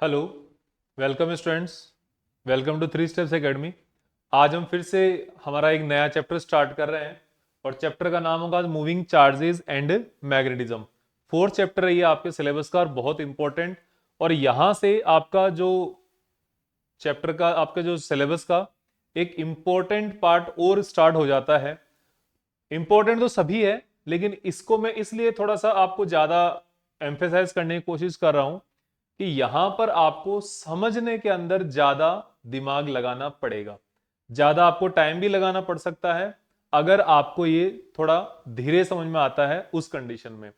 Hello, welcome students, welcome to three steps academy. आज हम फिर से हमारा एक नया चैप्टर स्टार्ट कर रहे हैं और चैप्टर का नाम होगा moving charges and magnetism. Fourth chapter है ये आपके सिलेबस का और बहुत इंपॉर्टेंट। और यहाँ से आपका जो चैप्टर का आपका जो सिलेबस का एक इम्पोर्टेंट पार्ट और स्टार्ट हो जाता है। इंपॉर्टेंट तो सभी है, लेकिन इसको मैं इसलिए थोड़ा सा आपको ज्यादा एम्फेसाइज करने की कोशिश कर रहा हूं कि यहां पर आपको समझने के अंदर ज्यादा दिमाग लगाना पड़ेगा। ज्यादा आपको टाइम भी लगाना पड़ सकता है अगर आपको ये थोड़ा धीरे समझ में आता है उस कंडीशन में।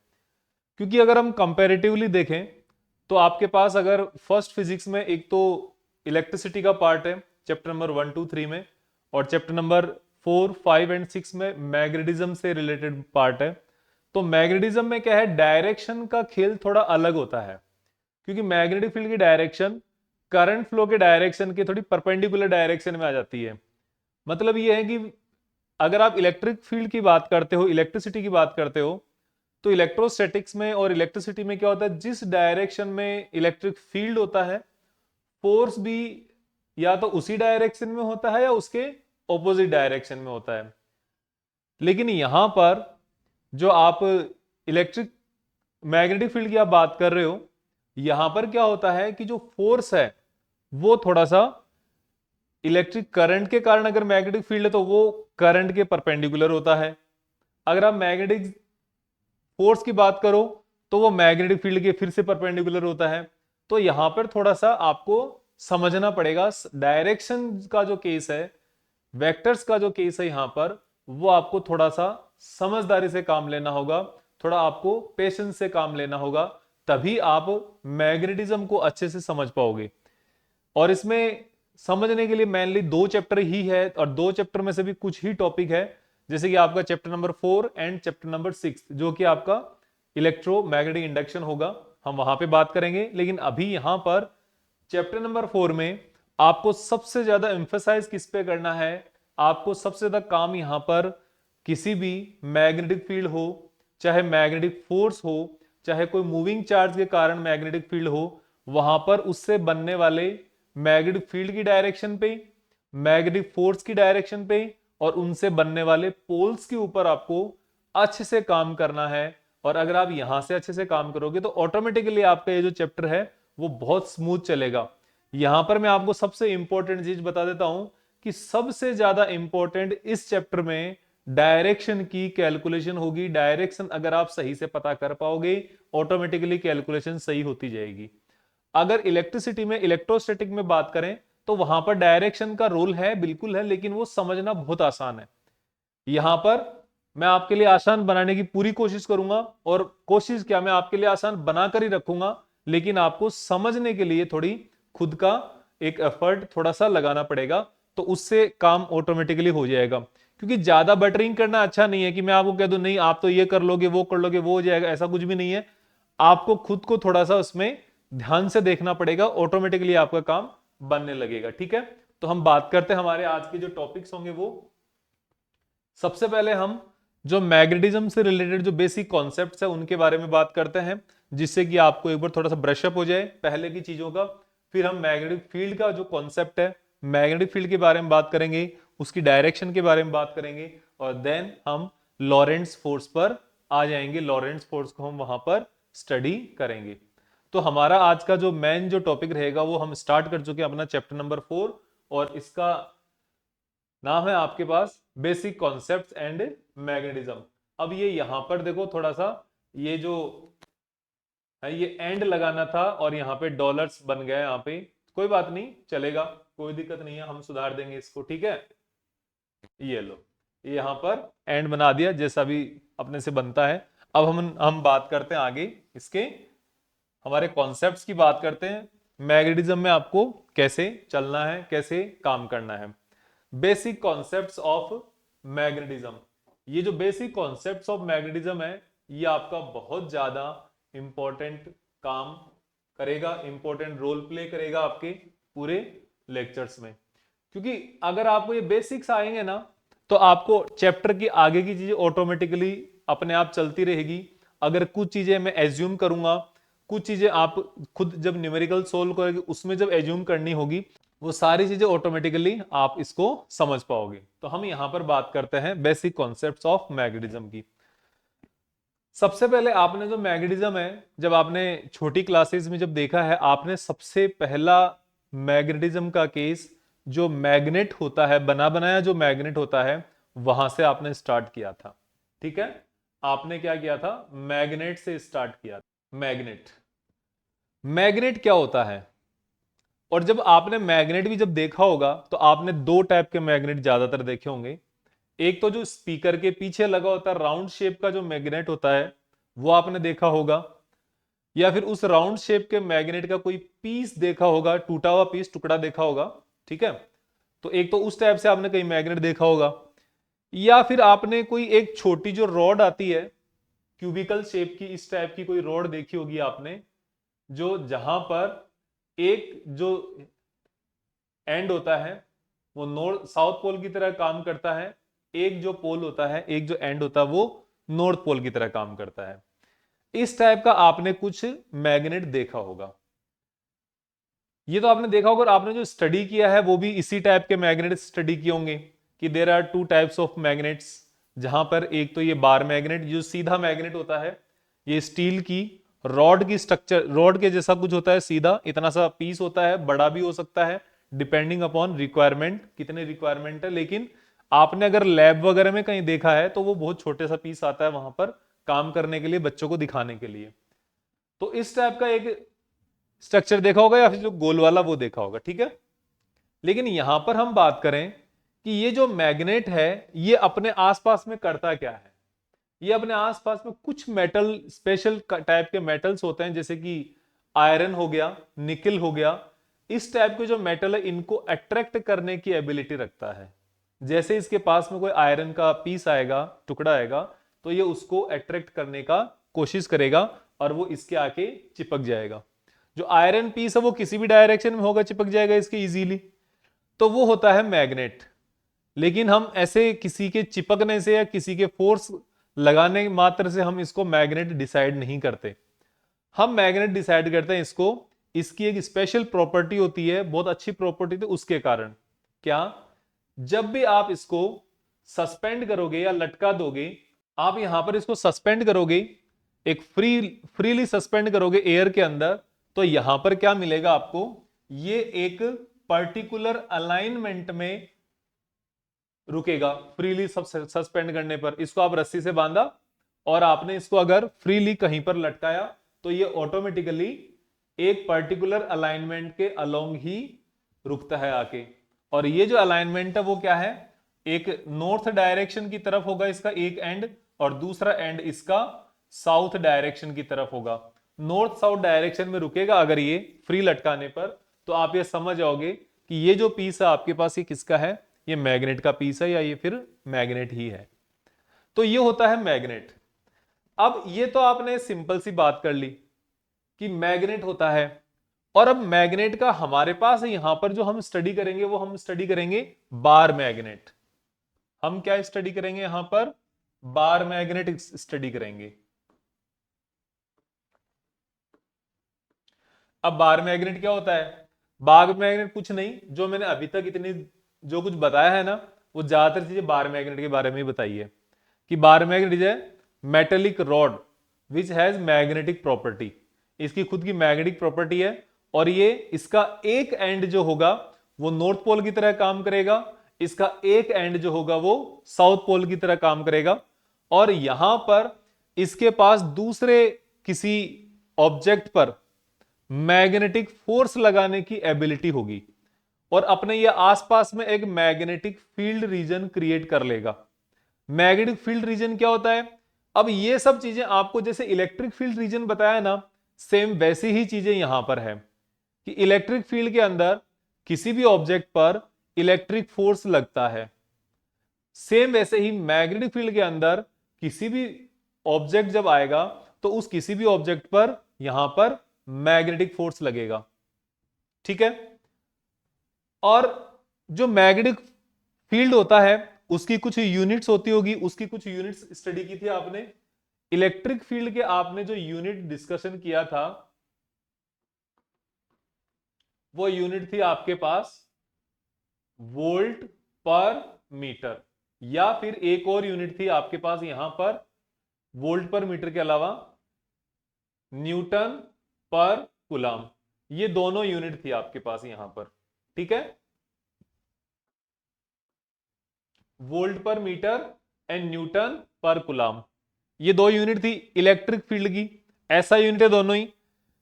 क्योंकि अगर हम कंपैरेटिवली देखें तो आपके पास अगर फर्स्ट फिजिक्स में एक तो इलेक्ट्रिसिटी का पार्ट है चैप्टर नंबर 1, 2, 3 में, और चैप्टर नंबर 4, 5 एंड 6 में मैग्नेटिज्म से रिलेटेड पार्ट है। तो मैग्नेटिज्म में क्या है, डायरेक्शन का खेल थोड़ा अलग होता है, क्योंकि मैग्नेटिक फील्ड की डायरेक्शन करंट फ्लो के डायरेक्शन की थोड़ी परपेंडिकुलर डायरेक्शन में आ जाती है। मतलब ये है कि अगर आप इलेक्ट्रिक फील्ड की बात करते हो, इलेक्ट्रिसिटी की बात करते हो, तो इलेक्ट्रोस्टैटिक्स में और इलेक्ट्रिसिटी में क्या होता है, जिस डायरेक्शन में इलेक्ट्रिक फील्ड होता है, फोर्स भी या तो उसी डायरेक्शन में होता है या उसके ऑपोजिट डायरेक्शन में होता है। लेकिन यहां पर जो आप इलेक्ट्रिक मैग्नेटिक फील्ड की आप बात कर रहे हो, यहां पर क्या होता है कि जो फोर्स है वो थोड़ा सा इलेक्ट्रिक करंट के कारण, अगर मैग्नेटिक फील्ड है तो वो करंट के परपेंडिकुलर होता है। अगर आप मैग्नेटिक फोर्स की बात करो तो वो मैग्नेटिक फील्ड के फिर से परपेंडिकुलर होता है। तो यहां पर थोड़ा सा आपको समझना पड़ेगा। डायरेक्शन का जो केस है, वेक्टर्स का जो केस है यहां पर, वो आपको थोड़ा सा समझदारी से काम लेना होगा, थोड़ा आपको पेशेंस से काम लेना होगा, तभी आप मैग्नेटिज्म को अच्छे से समझ पाओगे। और इसमें समझने के लिए मेनली दो चैप्टर ही है, और दो चैप्टर में से भी कुछ ही टॉपिक है, जैसे कि आपका chapter number 4 and chapter number 6, जो कि आपका इलेक्ट्रोमैग्नेटिक इंडक्शन होगा, हम वहां पे बात करेंगे। लेकिन अभी यहां पर चैप्टर नंबर 4 में आपको सबसे ज्यादा एम्फेसाइज किस पे करना है, आपको सबसे ज्यादा काम यहां पर किसी भी मैग्नेटिक फील्ड हो, चाहे मैग्नेटिक फोर्स हो, चाहे कोई मूविंग चार्ज के कारण मैग्नेटिक फील्ड हो, वहां पर उससे बनने वाले मैग्नेटिक फील्ड की डायरेक्शन पे, मैग्नेटिक फोर्स की डायरेक्शन पे, और उनसे बनने वाले पोल्स के ऊपर आपको अच्छे से काम करना है। और अगर आप यहां से अच्छे से काम करोगे तो ऑटोमेटिकली आपका ये जो चैप्टर है वो बहुत स्मूथ चलेगा। यहां पर मैं आपको सबसे इंपॉर्टेंट चीज बता देता हूं कि सबसे ज्यादा इंपॉर्टेंट इस चैप्टर में डायरेक्शन की कैलकुलेशन होगी। डायरेक्शन अगर आप सही से पता कर पाओगे, ऑटोमेटिकली कैलकुलेशन सही होती जाएगी। अगर इलेक्ट्रिसिटी में, इलेक्ट्रोस्टैटिक में बात करें तो वहां पर डायरेक्शन का रोल है, बिल्कुल है, लेकिन वो समझना बहुत आसान है। यहां पर मैं आपके लिए आसान बनाने की पूरी कोशिश करूंगा, और कोशिश क्या, मैं आपके लिए आसान बनाकर ही रखूंगा, लेकिन आपको समझने के लिए थोड़ी खुद का एक एफर्ट थोड़ा सा लगाना पड़ेगा, तो उससे काम ऑटोमेटिकली हो जाएगा। क्योंकि ज्यादा बटरिंग करना अच्छा नहीं है कि मैं आपको कह दूं नहीं आप तो ये कर लोगे, वो कर लोगे, वो हो जाएगा, ऐसा कुछ भी नहीं है। आपको खुद को थोड़ा सा उसमें ध्यान से देखना पड़ेगा, ऑटोमेटिकली आपका काम बनने लगेगा। ठीक है, तो हम बात करते हैं हमारे आज के जो टॉपिक्स होंगे वो। सबसे पहले हम जो मैग्नेटिज्म से रिलेटेड जो बेसिक कॉन्सेप्ट्स है उनके बारे में बात करते हैं, जिससे कि आपको एक बार थोड़ा सा ब्रशअप हो जाए पहले की चीजों का। फिर हम मैग्नेटिक फील्ड का जो कॉन्सेप्ट है, मैग्नेटिक फील्ड के बारे में बात करेंगे, उसकी डायरेक्शन के बारे में बात करेंगे, और देन हम लॉरेंट्ज फोर्स पर आ जाएंगे। लॉरेंट्ज फोर्स को हम वहां पर स्टडी करेंगे। तो हमारा आज का जो मेन जो टॉपिक रहेगा वो हम स्टार्ट कर चुके हैं, अपना चैप्टर नंबर 4, और इसका नाम है आपके पास बेसिक कॉन्सेप्ट्स एंड मैग्नेटिज्म। अब ये यहां पर देखो थोड़ा सा, ये जो है ये एंड लगाना था और यहाँ पे डॉलर्स बन गए यहाँ पे, कोई बात नहीं, चलेगा, कोई दिक्कत नहीं है, हम सुधार देंगे इसको। ठीक है, ये लो, ये यहाँ पर एंड बना दिया जैसा भी अपने से बनता है। अब हम बात करते हैं आगे इसके, हमारे कॉन्सेप्ट्स की बात करते हैं। मैग्नेटिज्म में आपको कैसे चलना है, कैसे काम करना है। Basic concepts of magnetism. ये जो बेसिक कॉन्सेप्ट्स ऑफ मैग्नेटिज्म है, ये आपका बहुत ज्यादा इंपॉर्टेंट काम करेगा, इंपॉर्टेंट रोल प्ले करेगा आपके पूरे लेक्चर्स में। क्योंकि अगर आपको ये बेसिक्स आएंगे ना, तो आपको चैप्टर की आगे की चीजें ऑटोमेटिकली अपने आप चलती रहेगी। अगर कुछ चीजें मैं एज्यूम करूंगा कुछ चीजें आप खुद जब न्यूमेरिकल सोल्व करोगे उसमें जब एज्यूम करनी होगी, वो सारी चीजें ऑटोमेटिकली आप इसको समझ पाओगे। तो हम यहां पर बात करते हैं बेसिक कॉन्सेप्ट्स ऑफ मैग्नेटिज्म की। सबसे पहले आपने जो मैग्नेटिज्म है, जब आपने छोटी क्लासेस में जब देखा है, आपने सबसे पहला मैग्नेटिज्म का केस जो मैग्नेट होता है, बना बनाया जो मैग्नेट होता है, वहां से आपने स्टार्ट किया था। ठीक है, आपने क्या किया था, मैग्नेट से स्टार्ट किया था। मैग्नेट, मैग्नेट क्या होता है? और जब आपने मैग्नेट भी जब देखा होगा तो आपने दो टाइप के मैग्नेट ज्यादातर देखे होंगे। एक तो जो स्पीकर के पीछे लगा होता है राउंड शेप का जो मैग्नेट होता है, वो आपने देखा होगा, या फिर उस राउंड शेप के मैग्नेट का कोई पीस देखा होगा, टूटा हुआ पीस, टुकड़ा देखा होगा। ठीक है, तो एक तो उस टाइप से आपने कहीं मैग्नेट देखा होगा, या फिर आपने कोई एक छोटी जो रॉड आती है क्यूबिकल शेप की, इस टाइप की कोई रॉड देखी होगी आपने, जो जहां पर एक जो एंड होता है वो नॉर्थ साउथ पोल की तरह काम करता है, एक जो पोल होता है, एक जो एंड होता है वो नॉर्थ पोल की तरह काम करता है। इस टाइप का आपने कुछ मैग्नेट देखा होगा। ये तो आपने देखा होगा, और आपने जो स्टडी किया है वो भी इसी टाइप के मैग्नेट स्टडी किए होंगे कि there are two types of magnets, जहां पर एक तो ये बार मैग्नेट जो सीधा मैग्नेट होता है, ये स्टील की रॉड की स्ट्रक्चर, रॉड के जैसा कुछ होता है, सीधा इतना सा पीस होता है, बड़ा भी हो सकता है डिपेंडिंग अपॉन रिक्वायरमेंट, कितने रिक्वायरमेंट है। लेकिन आपने अगर लैब वगैरह में कहीं देखा है तो वो बहुत छोटे सा पीस आता है वहां पर काम करने के लिए, बच्चों को दिखाने के लिए। तो इस टाइप का एक स्ट्रक्चर देखा होगा, या फिर जो गोल वाला वो देखा होगा। ठीक है, लेकिन यहां पर हम बात करें कि ये जो मैग्नेट है ये अपने आसपास में करता क्या है। ये अपने आसपास में कुछ मेटल, स्पेशल टाइप के मेटल्स होते हैं, जैसे कि आयरन हो गया, निकल हो गया, इस टाइप के जो मेटल है इनको अट्रैक्ट करने की एबिलिटी रखता है। जैसे इसके पास में कोई आयरन का पीस आएगा, टुकड़ा आएगा, तो ये उसको अट्रैक्ट करने का कोशिश करेगा और वो इसके आके चिपक जाएगा। जो आयरन पीस है वो किसी भी डायरेक्शन में होगा, चिपक जाएगा इसके इजीली, तो वो होता है मैग्नेट। लेकिन हम ऐसे किसी के चिपकने से या किसी के फोर्स लगाने मात्र से हम इसको मैग्नेट डिसाइड नहीं करते। हम मैग्नेट डिसाइड करते हैं इसको, इसकी एक स्पेशल प्रॉपर्टी होती है, बहुत अच्छी प्रॉपर्टी थी उसके कारण। क्या? जब भी आप इसको सस्पेंड करोगे या लटका दोगे, आप यहां पर इसको सस्पेंड करोगे, एक फ्रीली सस्पेंड करोगे एयर के अंदर, तो यहां पर क्या मिलेगा आपको, ये एक पर्टिकुलर अलाइनमेंट में रुकेगा। फ्रीली सस्पेंड करने पर इसको आप रस्सी से बांधा और आपने इसको अगर फ्रीली कहीं पर लटकाया तो ये ऑटोमेटिकली एक पर्टिकुलर अलाइनमेंट के अलोंग ही रुकता है आके। और ये जो अलाइनमेंट है वो क्या है, एक नॉर्थ डायरेक्शन की तरफ होगा इसका एक एंड, और दूसरा एंड इसका साउथ डायरेक्शन की तरफ होगा। नॉर्थ साउथ डायरेक्शन में रुकेगा अगर ये फ्री लटकाने पर, तो आप ये समझ जाओगे कि ये जो पीस है आपके पास ये किसका है, ये मैग्नेट का पीस है या ये फिर मैग्नेट ही है। तो ये होता है मैग्नेट। अब ये तो आपने सिंपल सी बात कर ली कि मैग्नेट होता है, और अब मैग्नेट का हमारे पास यहां पर जो हम स्टडी करेंगे वो हम स्टडी करेंगे बार मैग्नेट। हम क्या स्टडी करेंगे यहां पर, बार मैग्नेट स्टडी करेंगे। अब बार मैग्नेट क्या होता है? बार मैग्नेट कुछ नहीं, जो मैंने अभी तक इतनी जो कुछ बताया है ना, वो ज्यादातर चीजें बार मैग्नेट के बारे में ही बताई है। कि bar magnet is a metallic rod which has magnetic property, इसकी खुद की मैग्नेटिक प्रॉपर्टी है, और ये इसका एक एंड जो होगा वो नॉर्थ पोल की तरह काम करेगा, इसका एक एंड जो होगा वो साउथ पोल की तरह काम करेगा, और यहां पर इसके पास दूसरे किसी ऑब्जेक्ट पर मैग्नेटिक फोर्स लगाने की एबिलिटी होगी, और अपने ये आसपास में एक मैग्नेटिक फील्ड रीजन क्रिएट कर लेगा। मैग्नेटिक फील्ड रीजन क्या होता है? अब ये सब चीजें आपको जैसे इलेक्ट्रिक फील्ड रीजन बताया ना, सेम वैसी ही चीजें यहां पर है कि इलेक्ट्रिक फील्ड के अंदर किसी भी ऑब्जेक्ट पर इलेक्ट्रिक फोर्स लगता है, सेम वैसे ही मैग्नेटिक फील्ड के अंदर किसी भी ऑब्जेक्ट जब आएगा तो उस किसी भी ऑब्जेक्ट पर यहां पर मैग्नेटिक फोर्स लगेगा। ठीक है, और जो मैग्नेटिक फील्ड होता है उसकी कुछ यूनिट्स होती होगी, उसकी कुछ यूनिट्स स्टडी की थी आपने। इलेक्ट्रिक फील्ड के आपने जो यूनिट डिस्कशन किया था वो यूनिट थी आपके पास वोल्ट पर मीटर, या फिर एक और यूनिट थी आपके पास यहां पर वोल्ट पर मीटर के अलावा न्यूटन पर कूलाम। ये दोनों यूनिट थी आपके पास यहां पर, ठीक है, वोल्ट पर मीटर एंड न्यूटन पर कूलाम। ये दो यूनिट थी इलेक्ट्रिक फील्ड की, ऐसा यूनिट है दोनों ही।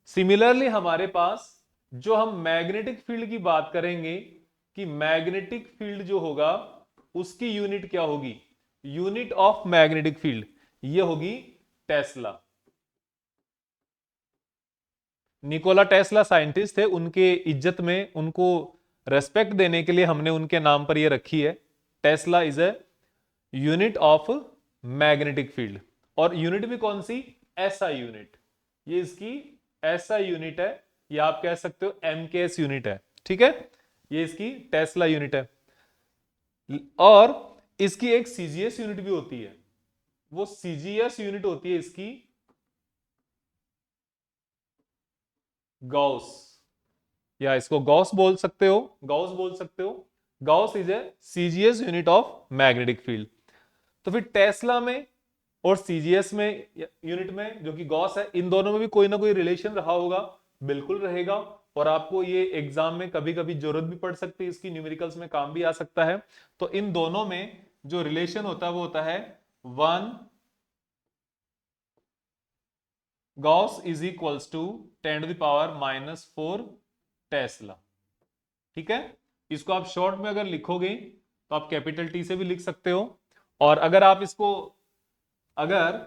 सिमिलरली हमारे पास जो हम मैग्नेटिक फील्ड की बात करेंगे कि मैग्नेटिक फील्ड जो होगा उसकी यूनिट क्या होगी, यूनिट ऑफ मैग्नेटिक फील्ड ये होगी टेस्ला। निकोला टेस्ला साइंटिस्ट थे, उनके इज्जत में, उनको रेस्पेक्ट देने के लिए हमने उनके नाम पर ये रखी है, Tesla is a unit of magnetic field. और यूनिट भी कौन सी, ऐसा यूनिट, ये इसकी ऐसा यूनिट है, या आप कह सकते हो एमकेएस यूनिट है, ठीक है, ये इसकी टेस्ला यूनिट है। और इसकी एक सीजीएस यूनिट भी होती है, वो सीजीएस यूनिट होती है इसकी गॉस, या इसको गॉस बोल सकते हो, गॉस बोल सकते हो। Gauss is a CGS unit of magnetic field. तो फिर टेस्ला में और सीजीएस में यूनिट में जो कि गॉस है, इन दोनों में भी कोई ना कोई रिलेशन रहा होगा, बिल्कुल रहेगा। और आपको ये एग्जाम में कभी कभी जरूरत भी पड़ सकती है इसकी, न्यूमेरिकल्स में काम भी आ सकता है। तो इन दोनों में जो रिलेशन होता है वो होता है 1 gauss is equals to 10⁻⁻⁴ tesla, ठीक है। इसको आप शॉर्ट में अगर लिखोगे तो आप कैपिटल टी से भी लिख सकते हो, और अगर आप इसको, अगर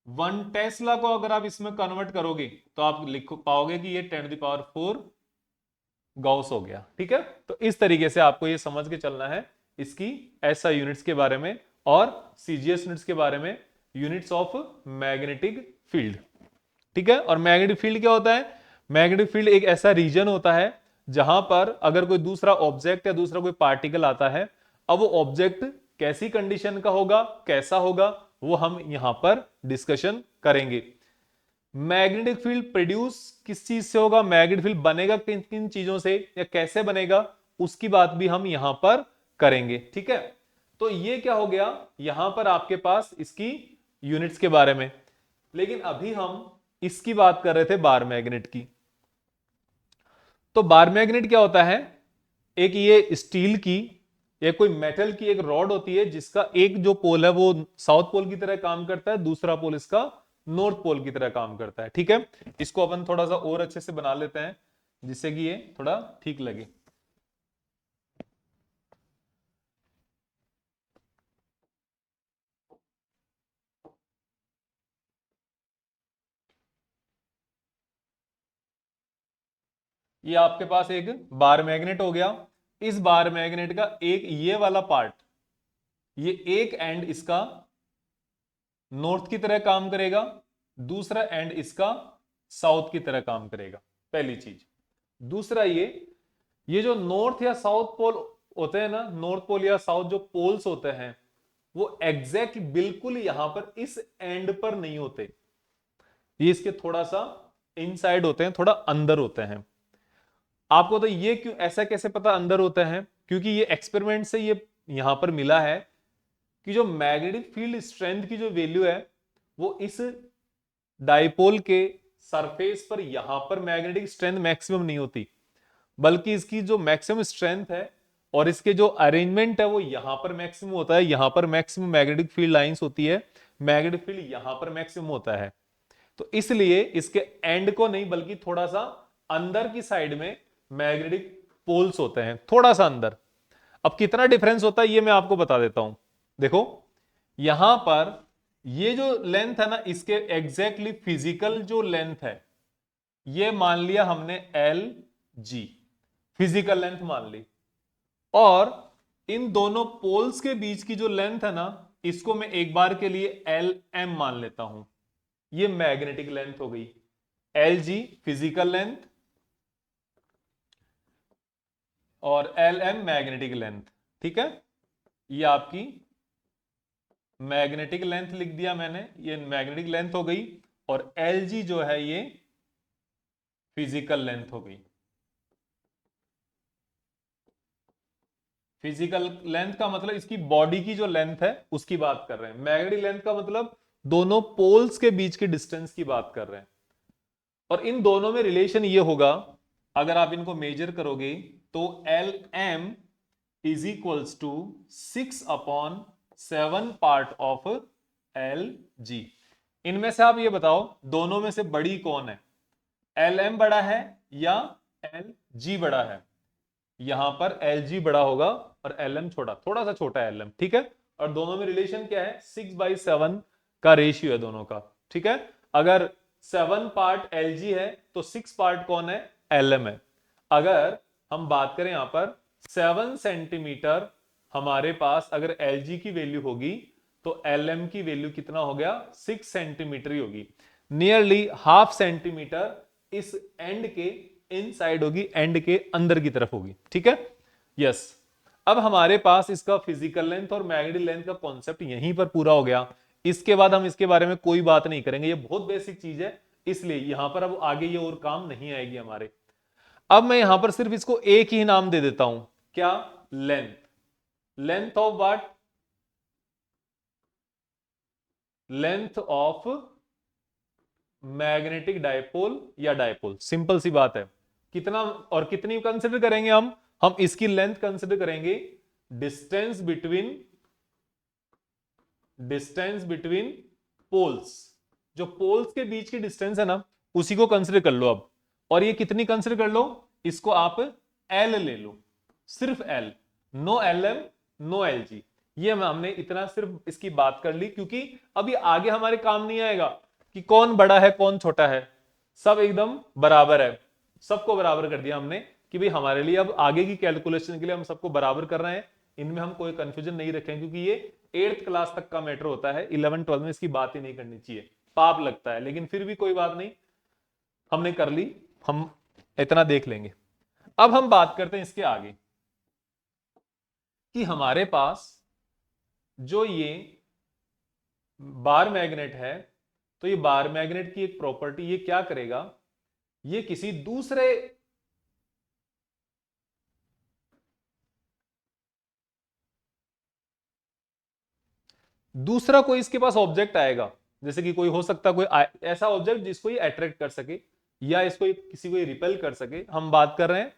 1 टेस्ला को अगर आप इसमें कन्वर्ट करोगे तो आप लिख पाओगे कि ये 10⁻⁴ गॉस हो गया, ठीक है। तो इस तरीके से आपको ये समझ के चलना है इसकी ऐसा यूनिट्स के बारे में और सीजीएस यूनिट्स के बारे में, यूनिट्स ऑफ मैग्नेटिक फील्ड, ठीक है। और मैग्नेटिक फील्ड क्या होता है, मैग्नेटिक फील्ड एक ऐसा रीजन होता है जहां पर अगर कोई दूसरा ऑब्जेक्ट या दूसरा कोई पार्टिकल आता है, अब वो ऑब्जेक्ट कैसी कंडीशन का होगा, कैसा होगा, वो हम यहां पर डिस्कशन करेंगे। मैग्नेटिक फील्ड प्रोड्यूस किस चीज से होगा, मैग्नेटिक फील्ड बनेगा किन किन चीजों से या कैसे बनेगा, उसकी बात भी हम यहां पर करेंगे, ठीक है। तो ये क्या हो गया यहां पर आपके पास इसकी यूनिट्स के बारे में। लेकिन अभी हम इसकी बात कर रहे थे बार मैग्नेट की। तो बार मैग्नेट क्या होता है, एक ये स्टील की या कोई मेटल की एक रॉड होती है जिसका एक जो पोल है वो साउथ पोल की तरह काम करता है, दूसरा पोल इसका नॉर्थ पोल की तरह काम करता है, ठीक है। इसको अपन थोड़ा सा और अच्छे से बना लेते हैं जिससे कि ये थोड़ा ठीक लगे। ये आपके पास एक बार मैग्नेट हो गया। इस बार मैग्नेट का एक ये वाला पार्ट, ये एक एंड इसका नॉर्थ की तरह काम करेगा, दूसरा एंड इसका साउथ की तरह काम करेगा, पहली चीज। दूसरा ये जो नॉर्थ या साउथ पोल होते हैं ना, नॉर्थ पोल या साउथ जो पोल्स होते हैं वो एग्जैक्ट बिल्कुल यहां पर इस एंड पर नहीं होते, ये इसके थोड़ा सा इनसाइड होते हैं, थोड़ा अंदर होते हैं। आपको तो ये क्यों ऐसा कैसे पता अंदर होते हैं, क्योंकि ये एक्सपेरिमेंट से ये यहां पर मिला है कि जो मैग्नेटिक फील्ड स्ट्रेंथ की जो वैल्यू है वो इस डाइपोल के सरफेस पर यहां पर मैग्नेटिक स्ट्रेंथ मैक्सिमम नहीं होती, बल्कि इसकी जो मैक्सिमम स्ट्रेंथ है और इसके जो अरेंजमेंट है वो यहां पर मैक्सिमम होता है, यहां पर मैक्सिमम मैग्नेटिक फील्ड लाइंस होती है, मैग्नेटिक फील्ड यहां पर मैक्सिमम होता है। तो इसलिए इसके एंड को नहीं बल्कि थोड़ा सा अंदर की साइड में मैग्नेटिक पोल्स होते हैं, थोड़ा सा अंदर। अब कितना डिफरेंस होता है ये मैं आपको बता देता हूं। देखो यहां पर ये जो लेंथ है ना, इसके एग्जैक्टली फिजिकल जो लेंथ है ये मान लिया हमने एल जी, फिजिकल लेंथ मान ली। और इन दोनों पोल्स के बीच की जो लेंथ है ना, इसको मैं एक बार के लिए एल एम मान लेता हूं, ये मैग्नेटिक लेंथ हो गई। एल जी फिजिकल लेंथ और एल एम मैग्नेटिक लेंथ, ठीक है। ये आपकी मैग्नेटिक लेंथ लिख दिया मैंने, ये मैग्नेटिक लेंथ हो गई। और एल जी जो है ये फिजिकल लेंथ हो गई, फिजिकल लेंथ का मतलब इसकी बॉडी की जो लेंथ है उसकी बात कर रहे हैं। मैग्नेटिक लेंथ का मतलब दोनों पोल्स के बीच की डिस्टेंस की बात कर रहे हैं। और इन दोनों में रिलेशन ये होगा, अगर आप इनको मेजर करोगे तो L M is equals to 6/7 part of L G. इनमें से आप ये बताओ दोनों में से बड़ी कौन है, एल एम बड़ा है या एल जी बड़ा है? यहां पर एल जी बड़ा होगा और एल एम छोटा, थोड़ा सा छोटा है एल एम, ठीक है। और दोनों में रिलेशन क्या है, 6/7 का रेशियो है दोनों का, ठीक है। अगर 7 पार्ट एल जी है तो 6 पार्ट कौन है, एल एम है। अगर हम बात करें यहां पर 7 सेंटीमीटर हमारे पास अगर एल जी की वैल्यू होगी तो एल एम की वैल्यू कितना हो गया, 6 सेंटीमीटर ही होगी। नियरली हाफ सेंटीमीटर इस एंड के इनसाइड होगी, एंड के अंदर की तरफ होगी, ठीक है। यस, अब हमारे पास इसका फिजिकल लेंथ और मैग्नेटिक लेंथ का कॉन्सेप्ट यहीं पर पूरा हो गया। इसके बाद हम इसके बारे में कोई बात नहीं करेंगे, ये बहुत बेसिक चीज है, इसलिए यहां पर अब आगे ये और काम नहीं आएगी हमारे। अब मैं यहां पर सिर्फ इसको एक ही नाम दे देता हूं, क्या, length. Length of what, length of magnetic dipole या डायपोल, सिंपल सी बात है। कितना और कितनी कंसिडर करेंगे हम इसकी लेंथ कंसिडर करेंगे, डिस्टेंस बिटवीन पोल्स। जो पोल्स के बीच की डिस्टेंस है ना, उसी को कंसिडर कर लो अब। और ये कितनी कंसिडर कर लो, इसको आप एल ले लो, सिर्फ L, no L M no L G. ये हमने इतना सिर्फ इसकी बात कर ली, क्योंकि अभी आगे हमारे काम नहीं आएगा कि कौन बड़ा है कौन छोटा है, सब एकदम बराबर है। सबको बराबर कर दिया हमने कि भाई हमारे लिए अब आगे की कैलकुलेशन के लिए हम सबको बराबर कर रहे हैं, इनमें हम कोई कंफ्यूजन नहीं रखें, क्योंकि ये 8th क्लास तक का मैटर होता है, 11 12 में इसकी बात ही नहीं करनी चाहिए, पाप लगता है। लेकिन फिर भी कोई बात नहीं, हमने कर ली, हम इतना देख लेंगे। अब हम बात करते हैं इसके आगे कि हमारे पास जो ये बार मैग्नेट है, तो ये बार मैग्नेट की एक प्रॉपर्टी, ये क्या करेगा, ये किसी दूसरा कोई इसके पास ऑब्जेक्ट आएगा, जैसे कि कोई हो सकता है कोई ऐसा ऑब्जेक्ट जिसको ये अट्रैक्ट कर सके या इसको किसी को रिपेल कर सके। हम बात कर रहे हैं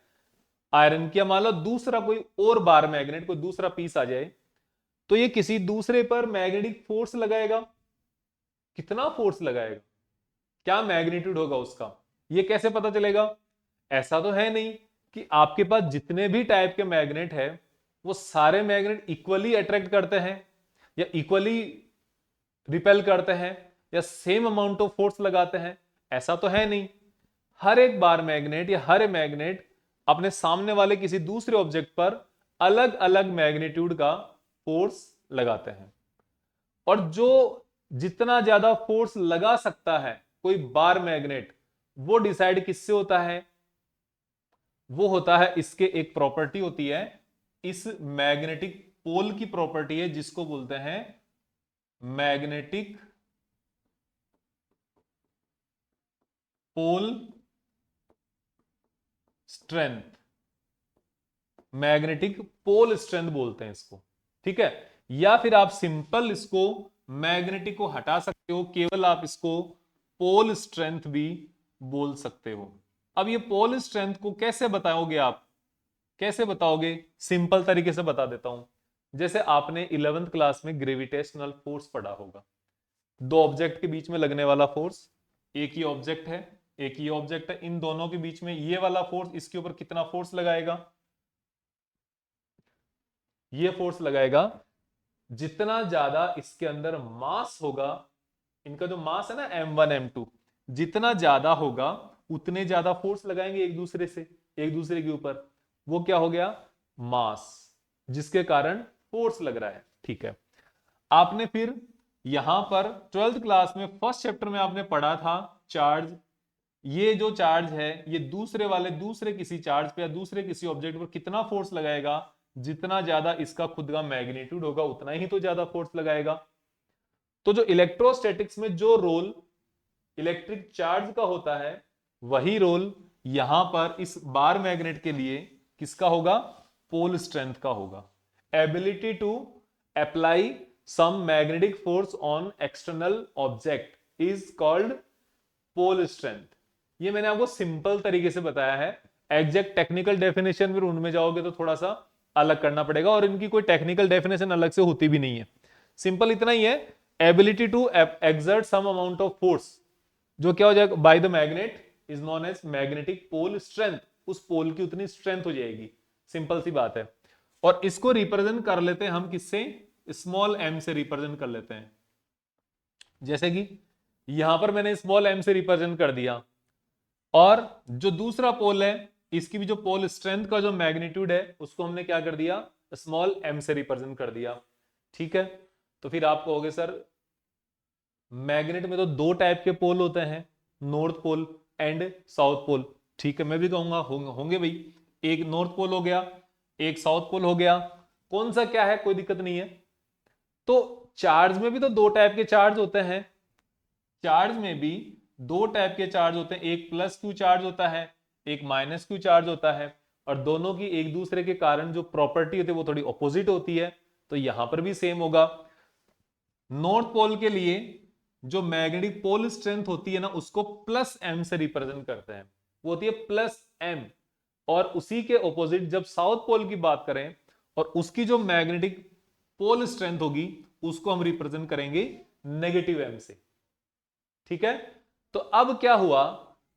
आयरन की। मान लो दूसरा कोई और बार मैग्नेट, कोई दूसरा पीस आ जाए, तो ये किसी दूसरे पर मैग्नेटिक फोर्स लगाएगा। कितना फोर्स लगाएगा, क्या मैग्नीट्यूड होगा उसका, ये कैसे पता चलेगा? ऐसा तो है नहीं कि आपके पास जितने भी टाइप के मैग्नेट है वो सारे मैग्नेट इक्वली अट्रैक्ट करते हैं या इक्वली रिपेल करते हैं या सेम अमाउंट ऑफ फोर्स लगाते हैं, ऐसा तो है नहीं। हर एक बार मैग्नेट या हर मैग्नेट अपने सामने वाले किसी दूसरे ऑब्जेक्ट पर अलग अलग मैग्नीट्यूड का फोर्स लगाते हैं। और जो जितना ज्यादा फोर्स लगा सकता है कोई बार मैग्नेट, वो डिसाइड किससे होता है, वो होता है इसके एक प्रॉपर्टी होती है, इस मैग्नेटिक पोल की प्रॉपर्टी है, जिसको बोलते हैं magnetic pole strength. Magnetic pole strength बोलते हैं इसको, ठीक है। या फिर आप सिंपल इसको मैग्नेटिक को हटा सकते हो, केवल आप इसको पोल स्ट्रेंथ भी बोल सकते हो। अब ये पोल स्ट्रेंथ को कैसे बताओगे आप, कैसे बताओगे? सिंपल तरीके से बता देता हूं। जैसे आपने 11th क्लास में ग्रेविटेशनल फोर्स पढ़ा होगा, दो ऑब्जेक्ट के बीच में लगने वाला फोर्स, एक ही ऑब्जेक्ट है, एक ही ऑब्जेक्ट है, इन दोनों के बीच में ये वाला फोर्स इसके ऊपर कितना फोर्स लगाएगा, ये फोर्स लगाएगा जितना ज्यादा इसके अंदर मास होगा, इनका जो मास है ना m1 m2, जितना ज्यादा होगा उतने ज्यादा फोर्स लगाएंगे एक दूसरे से, एक दूसरे के ऊपर। वो क्या हो गया, मास, जिसके कारण फोर्स लग रहा है, ठीक है। आपने फिर यहां पर 12th क्लास में फर्स्ट चैप्टर में आपने पढ़ा था चार्ज। ये जो चार्ज है ये दूसरे वाले दूसरे किसी चार्ज पे या दूसरे किसी ऑब्जेक्ट पर कितना फोर्स लगाएगा, जितना ज्यादा इसका खुद का मैग्नीट्यूड होगा उतना ही तो ज्यादा फोर्स लगाएगा। तो जो इलेक्ट्रोस्टैटिक्स में जो रोल इलेक्ट्रिक चार्ज का होता है, वही रोल यहां पर इस बार मैग्नेट के लिए किसका होगा, पोल स्ट्रेंथ का होगा। Ability to apply some magnetic force on external object is called pole strength. ये मैंने आपको सिंपल तरीके से बताया है। एग्जैक्ट टेक्निकल डेफिनेशन फिर उनमें जाओगे तो थोड़ा सा अलग करना पड़ेगा, और इनकी कोई टेक्निकल डेफिनेशन अलग से होती भी नहीं है। सिंपल इतना ही है, ability to exert some amount of force, जो क्या हो जाएगा by the magnet, is known as magnetic pole strength. उस पोल की उतनी स्ट्रेंथ हो जाएगी, सिंपल सी बात है। और इसको रिप्रेजेंट कर लेते हैं हम किससे, स्मॉल एम से रिप्रेजेंट कर लेते हैं। जैसे कि यहां पर मैंने स्मॉल एम से रिप्रेजेंट कर दिया, और जो दूसरा पोल है इसकी भी जो पोल स्ट्रेंथ का जो मैग्नीट्यूड है उसको हमने क्या कर दिया, स्मॉल एम से रिप्रेजेंट कर दिया। ठीक है, तो फिर आप कहोगे सर मैग्नेट में तो दो टाइप के पोल होते हैं, north pole and south pole. ठीक है, मैं भी कहूंगा होंगे भाई, एक नॉर्थ पोल हो गया, एक साउथ पोल हो गया, कौन सा क्या है, कोई दिक्कत नहीं है। तो चार्ज में भी तो दो टाइप के चार्ज होते हैं, चार्ज में भी दो टाइप के चार्ज होते हैं, एक प्लस क्यू चार्ज होता है, एक माइनस क्यू चार्ज होता है, और दोनों की एक दूसरे के कारण जो प्रॉपर्टी होती है वो थोड़ी ऑपोजिट होती है। तो यहां पर भी सेम होगा। नॉर्थ पोल के लिए जो मैग्नेटिक पोल स्ट्रेंथ होती है ना, उसको प्लस एम से रिप्रेजेंट करते हैं, वो होती है प्लस एम। और उसी के ऑपोजिट जब साउथ पोल की बात करें और उसकी जो मैग्नेटिक पोल स्ट्रेंथ होगी उसको हम रिप्रेजेंट करेंगे नेगेटिव एम से। ठीक है, तो अब क्या हुआ,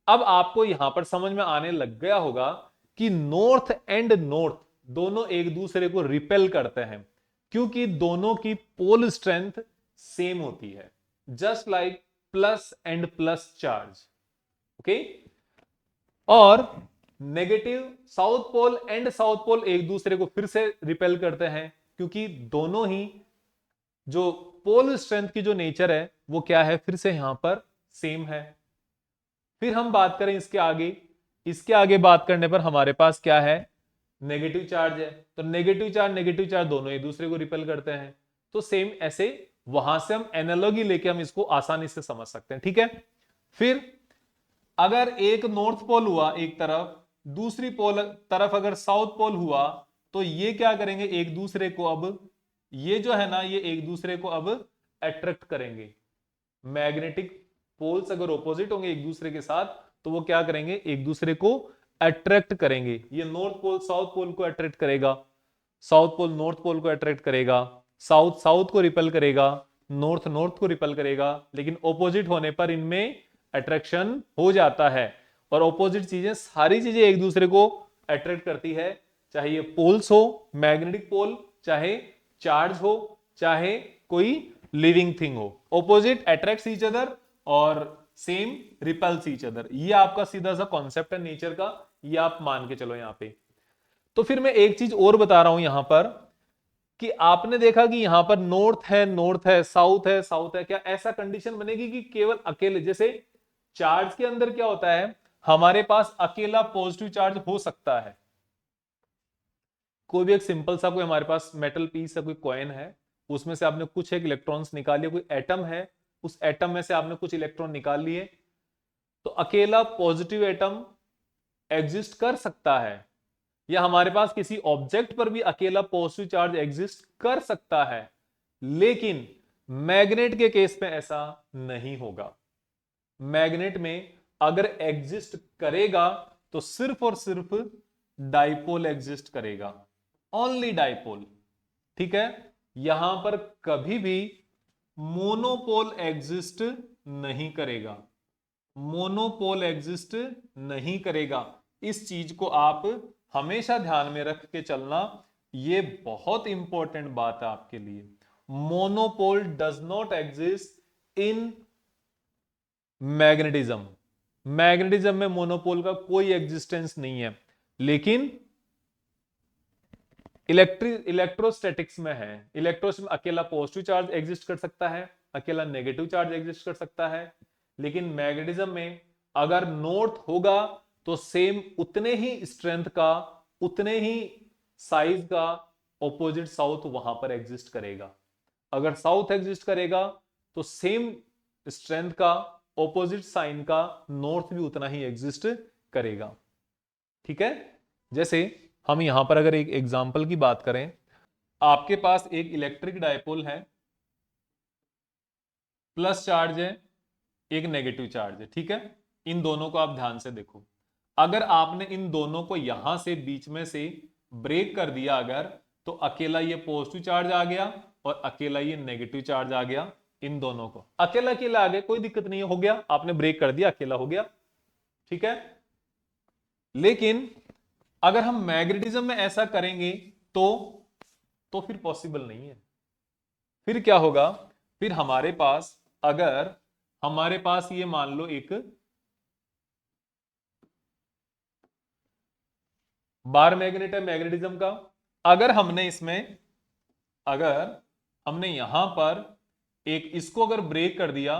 अब आपको यहां पर समझ में आने लग गया होगा कि नॉर्थ एंड नॉर्थ दोनों एक दूसरे को रिपेल करते हैं, क्योंकि दोनों की पोल स्ट्रेंथ सेम होती है, just like plus and plus charge. Okay, और negative south pole and south pole एक दूसरे को फिर से रिपेल करते हैं, क्योंकि दोनों ही जो पोल स्ट्रेंथ की जो नेचर है वो क्या है, फिर से यहां पर सेम है। फिर हम बात करें इसके आगे बात करने पर हमारे पास क्या है, नेगेटिव चार्ज है, तो नेगेटिव चार्ज दोनों एक दूसरे को रिपेल करते हैं। तो सेम ऐसे वहां से हम एनालॉजी लेके हम इसको आसानी से समझ सकते हैं। ठीक है, फिर अगर एक नॉर्थ पोल हुआ एक तरफ, दूसरी पोल तरफ अगर साउथ पोल हुआ, तो ये क्या करेंगे एक दूसरे को, अब ये जो है ना, ये एक दूसरे को अब अट्रैक्ट करेंगे। मैग्नेटिक पोल्स अगर ऑपोजिट होंगे एक दूसरे के साथ, तो वो क्या करेंगे, एक दूसरे को अट्रैक्ट करेंगे। ये नॉर्थ पोल साउथ पोल को अट्रैक्ट करेगा, साउथ पोल नॉर्थ पोल को अट्रैक्ट करेगा, साउथ साउथ को रिपेल करेगा, नॉर्थ नॉर्थ को रिपेल करेगा, लेकिन ऑपोजिट होने पर इनमें अट्रैक्शन हो जाता है। और ऑपोजिट चीजें, सारी चीजें एक दूसरे को अट्रैक्ट करती है, चाहे ये पोल्स हो, मैग्नेटिक पोल, चाहे चार्ज हो, चाहे कोई लिविंग थिंग हो, ऑपोजिट अट्रैक्ट्स ईच अदर और सेम रिपल्स ईच अदर। ये आपका सीधा सा कॉन्सेप्ट है नेचर का, ये आप मान के चलो यहां पे। तो फिर मैं एक चीज और बता रहा हूं यहां पर, कि आपने देखा कि यहां पर नॉर्थ है, साउथ है, साउथ है, क्या ऐसा कंडीशन बनेगी कि केवल अकेले, जैसे चार्ज के अंदर क्या होता है, हमारे पास अकेला पॉजिटिव चार्ज हो सकता है। कोई भी एक सिंपल सा कोई हमारे पास मेटल पीस है, कोई कॉइन है, उसमें से आपने कुछ एक इलेक्ट्रॉन्स निकाल लिए, कोई एटम है, उस एटम में से आपने कुछ इलेक्ट्रॉन निकाल लिए, तो अकेला पॉजिटिव एटम एग्जिस्ट कर सकता है, या हमारे पास किसी ऑब्जेक्ट पर भी अकेला पॉजिटिव चार्ज एग्जिस्ट कर सकता है। लेकिन मैग्नेट के केस में ऐसा नहीं होगा। मैग्नेट में अगर एग्जिस्ट करेगा तो सिर्फ और सिर्फ डाइपोल एग्जिस्ट करेगा, ओनली डाइपोल। ठीक है, यहां पर कभी भी मोनोपोल एग्जिस्ट नहीं करेगा, मोनोपोल एग्जिस्ट नहीं करेगा। इस चीज को आप हमेशा ध्यान में रख के चलना, ये बहुत इंपॉर्टेंट बात है आपके लिए। Monopole does not exist in magnetism, magnetism में मोनोपोल का कोई एग्जिस्टेंस नहीं है, लेकिन इलेक्ट्रोस्टैटिक्स में है। इलेक्ट्रोस्टैटिक्स में अकेला पॉजिटिव चार्ज एग्जिस्ट कर सकता है, अकेला नेगेटिव चार्ज एग्जिस्ट कर सकता है, लेकिन मैग्नेटिज्म में अगर नॉर्थ होगा तो सेम उतने ही स्ट्रेंथ का, उतने ही साइज का ऑपोजिट साउथ वहां पर एग्जिस्ट करेगा। अगर साउथ एग्जिस्ट करेगा तो सेम स्ट्रेंथ का, ऑपोजिट साइन का नॉर्थ भी उतना ही एग्जिस्ट करेगा। ठीक है, जैसे हम यहां पर अगर एक एग्जांपल की बात करें, आपके पास एक इलेक्ट्रिक डायपोल है, प्लस चार्ज है, एक नेगेटिव चार्ज है, ठीक है। इन दोनों को आप ध्यान से देखो। अगर आपने इन दोनों को यहां से बीच में से ब्रेक कर दिया अगर, तो अकेला ये पॉजिटिव चार्ज आ गया और अकेला ये नेगेटिव चार्ज आ गया। इन दोनों को अकेला अकेला आ गया, कोई दिक्कत नहीं है, हो गया, आपने ब्रेक कर दिया, अकेला हो गया, ठीक है। लेकिन अगर हम मैग्नेटिज्म में ऐसा करेंगे तो फिर पॉसिबल नहीं है। फिर क्या होगा, फिर हमारे पास, अगर हमारे पास ये मान लो एक बार मैग्नेट है मैग्नेटिज्म का, अगर हमने इसमें, अगर हमने यहां पर एक इसको अगर ब्रेक कर दिया,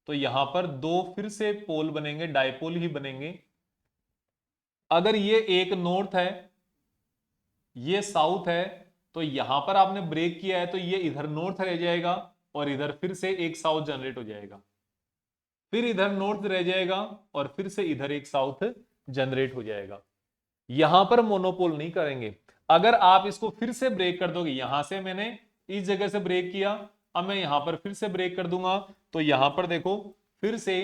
तो यहां पर दो फिर से पोल बनेंगे, डायपोल ही बनेंगे। अगर ये एक नॉर्थ है, ये साउथ है, तो यहां पर आपने ब्रेक किया है तो ये इधर नॉर्थ रह जाएगा और इधर फिर से एक साउथ जनरेट हो जाएगा, फिर इधर नॉर्थ रह जाएगा और फिर से इधर एक साउथ जनरेट हो जाएगा। यहां पर मोनोपोल नहीं करेंगे। अगर आप इसको फिर से ब्रेक कर दोगे, यहां से मैंने इस जगह से ब्रेक किया, अब मैं यहां पर फिर से ब्रेक कर दूंगा, तो यहां पर देखो फिर से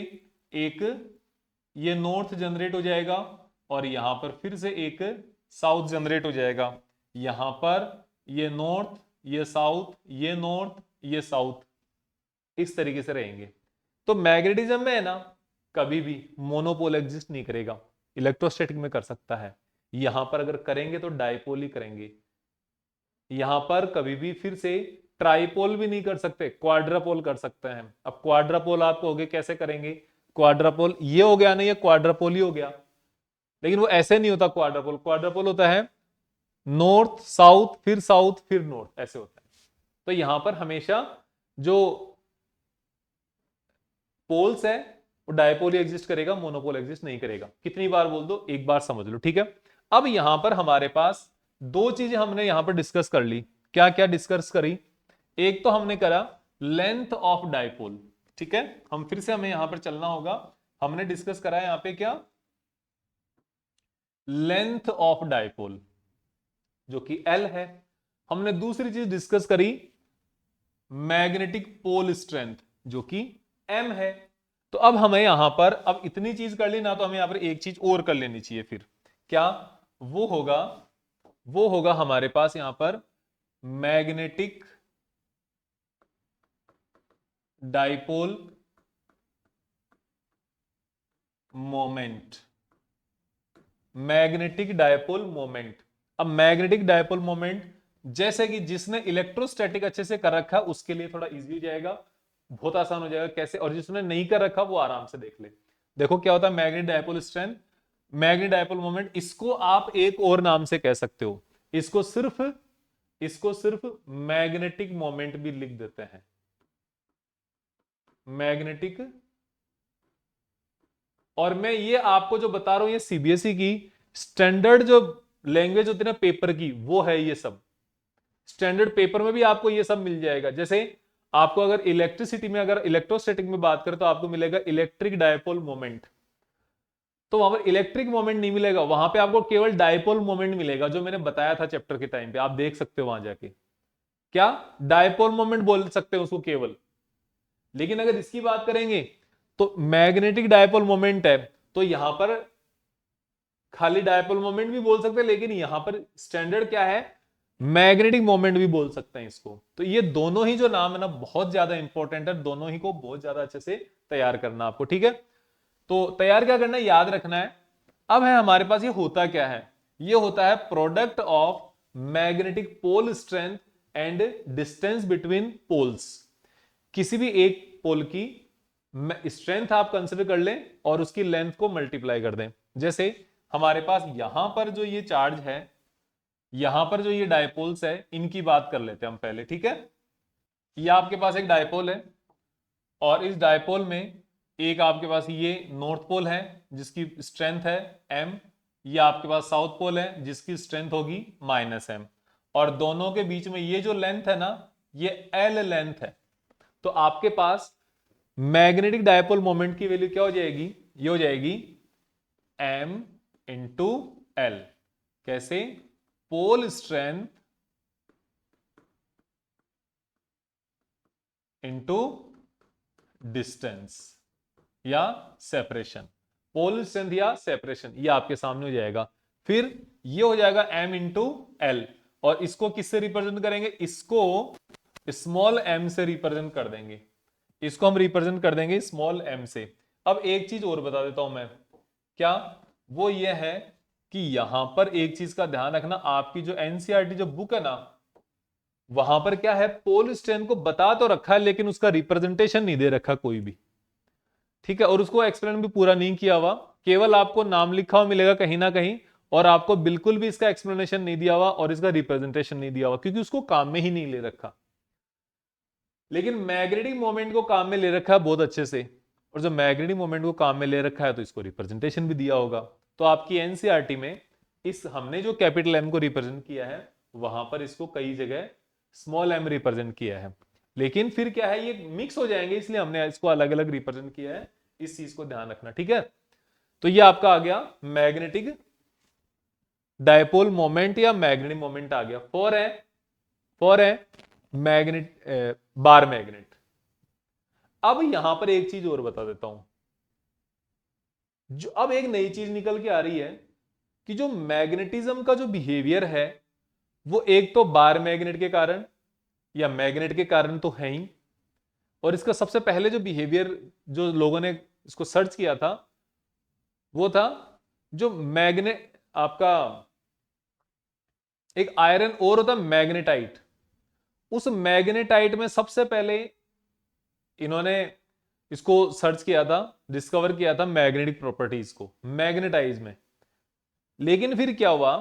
एक ये नॉर्थ जनरेट हो जाएगा और यहां पर फिर से एक साउथ जनरेट हो जाएगा। यहां पर ये नॉर्थ, ये साउथ, ये नॉर्थ, ये साउथ, इस तरीके से रहेंगे। तो मैग्नेटिज्म में है ना, कभी भी मोनोपोल एग्जिस्ट नहीं करेगा। इलेक्ट्रोस्टैटिक में कर सकता है, यहां पर अगर करेंगे तो डायपोल ही करेंगे। यहां पर कभी भी फिर से ट्राइपोल भी नहीं कर सकते, क्वाड्रापोल कर सकते हैं। अब क्वाड्रापोल आप कहोगे कैसे करेंगे, क्वाड्रापोल ये हो गया ना, ये क्वाड्रापोल ही हो गया, लेकिन वो ऐसे नहीं होता। क्वाड्रापोल, क्वाड्रापोल होता है नॉर्थ साउथ फिर नॉर्थ, ऐसे होता है। तो यहां पर हमेशा जो पोल्स है वो डायपोल ही एग्जिस्ट करेगा, मोनोपोल एग्जिस्ट नहीं करेगा। कितनी बार बोल दो, एक बार समझ लो, ठीक है। अब यहां पर हमारे पास दो चीजें हमने यहां पर डिस्कस कर ली। क्या क्या डिस्कस करी, एक तो हमने करा लेंथ ऑफ डायपोल, ठीक है। हम फिर से हमें यहां पर चलना होगा। हमने डिस्कस करा है यहां पे क्या, लेंथ ऑफ डायपोल जो कि L है। हमने दूसरी चीज डिस्कस करी मैग्नेटिक पोल स्ट्रेंथ जो कि M है। तो अब हमें यहां पर, अब इतनी चीज कर ली ना, तो हमें यहां पर एक चीज और कर लेनी चाहिए। फिर क्या वो होगा, वो होगा हमारे पास यहां पर magnetic dipole moment. Magnetic dipole moment, अब मैग्नेटिक डायपोल मोमेंट जैसे कि जिसने इलेक्ट्रोस्टैटिक अच्छे से कर रखा उसके लिए थोड़ा इजी हो जाएगा, बहुत आसान हो जाएगा कैसे, और जिसने नहीं कर रखा वो आराम से देख ले। देखो क्या होता है magnetic dipole strength, magnetic dipole moment. इसको आप एक और नाम से कह सकते हो, इसको सिर्फ मैग्नेटिक मोमेंट भी लिख देते हैं, मैग्नेटिक। और मैं ये आपको जो बता रहा हूं ये सीबीएसई की स्टैंडर्ड जो लैंग्वेज होती है ना पेपर की, वो है ये सब। स्टैंडर्ड पेपर में भी आपको ये सब मिल जाएगा। जैसे आपको अगर इलेक्ट्रिसिटी में, अगर इलेक्ट्रोस्टैटिक में बात करें तो आपको मिलेगा इलेक्ट्रिक डायपोल मोमेंट, तो वहां पर इलेक्ट्रिक मोमेंट नहीं मिलेगा, वहां पे आपको केवल डायपोल मोमेंट मिलेगा, जो मैंने बताया था चैप्टर के टाइम पे, आप देख सकते हो वहां जाके। क्या डायपोल मोमेंट बोल सकते हैं उसको केवल। लेकिन अगर इसकी बात करेंगे तो मैग्नेटिक डायपोल मोमेंट है, तो यहां पर खाली डायपोल मोमेंट भी बोल सकते हैं, लेकिन यहां पर स्टैंडर्ड क्या है, मैग्नेटिक मोमेंट भी बोल सकते हैं इसको। तो ये दोनों ही जो नाम है ना बहुत ज्यादा इंपॉर्टेंट है, दोनों ही को बहुत ज्यादा अच्छे से तैयार करना आपको, ठीक है। तो तैयार क्या करना है, याद रखना है। अब है हमारे पास ये होता क्या है, ये होता है product of magnetic pole strength and distance between poles. किसी भी एक पोल की स्ट्रेंथ आप कंसिडर कर लें और उसकी लेंथ को मल्टीप्लाई कर दें। जैसे हमारे पास यहां पर जो ये चार्ज है, यहां पर जो ये डायपोल्स है, इनकी बात कर लेते हैं हम पहले, ठीक है। ये आपके पास एक डायपोल है और इस डायपोल में एक आपके पास ये नॉर्थ पोल है जिसकी स्ट्रेंथ है m, ये आपके पास साउथ पोल है जिसकी स्ट्रेंथ होगी -m, और दोनों के बीच में ये जो लेंथ है ना, ये L लेंथ है। तो आपके पास मैग्नेटिक डायपोल मोमेंट की वैल्यू क्या हो जाएगी, ये हो जाएगी m इंटू L। कैसे, पोल स्ट्रेंथ इंटू डिस्टेंस या सेपरेशन, पोल स्ट्रेंथ या सेपरेशन, ये आपके सामने हो जाएगा। फिर ये हो जाएगा m इंटू एल, और इसको किससे रिप्रेजेंट करेंगे, इसको स्मॉल m से रिप्रेजेंट कर देंगे, इसको हम रिप्रेजेंट कर देंगे स्मॉल m से। अब एक चीज और बता देता हूं मैं, क्या वो ये है कि यहां पर एक चीज का ध्यान रखना, आपकी जो एनसीईआरटी जो बुक है ना, वहां पर क्या है, पोल स्ट्रेंथ को बता तो रखा है लेकिन उसका रिप्रेजेंटेशन नहीं दे रखा कोई भी, ठीक है, और उसको एक्सप्लेन भी पूरा नहीं किया हुआ, केवल आपको नाम लिखा हुआ मिलेगा कहीं ना कहीं, और आपको बिल्कुल भी इसका एक्सप्लेनेशन नहीं दिया हुआ और इसका रिप्रेजेंटेशन नहीं दिया हुआ, क्योंकि उसको काम में ही नहीं ले रखा। लेकिन मैग्नेटिक मोमेंट को काम में ले रखा है बहुत अच्छे से, और जब मैग्नेटिक मोमेंट को काम में ले रखा है तो इसको रिप्रेजेंटेशन भी दिया होगा। तो आपकी एनसीईआरटी में इस हमने जो कैपिटल एम को रिप्रेजेंट किया है, वहां पर इसको कई जगह स्मॉल एम रिप्रेजेंट किया है, लेकिन फिर क्या है, ये मिक्स हो जाएंगे, इसलिए हमने इसको अलग अलग रिप्रेजेंट किया है, इस चीज को ध्यान रखना, ठीक है। तो ये आपका आ गया मैग्नेटिक डायपोल मोमेंट या मैग्नेटिक मोमेंट आ गया। फॉर है मैग्नेट, बार मैग्नेट। अब यहां पर एक चीज और बता देता हूं, जो अब एक नई चीज निकल के आ रही है कि जो मैग्नेटिज्म का जो बिहेवियर है, वो एक तो बार मैग्नेट के कारण या मैग्नेट के कारण तो है ही, और इसका सबसे पहले जो बिहेवियर जो लोगों ने इसको सर्च किया था, वो था जो मैग्नेट आपका एक आयरन और होता मैग्नेटाइट, उस मैग्नेटाइट में सबसे पहले इन्होंने इसको सर्च किया था, डिस्कवर किया था मैग्नेटिक प्रॉपर्टीज को मैग्नेटाइज में। लेकिन फिर क्या हुआ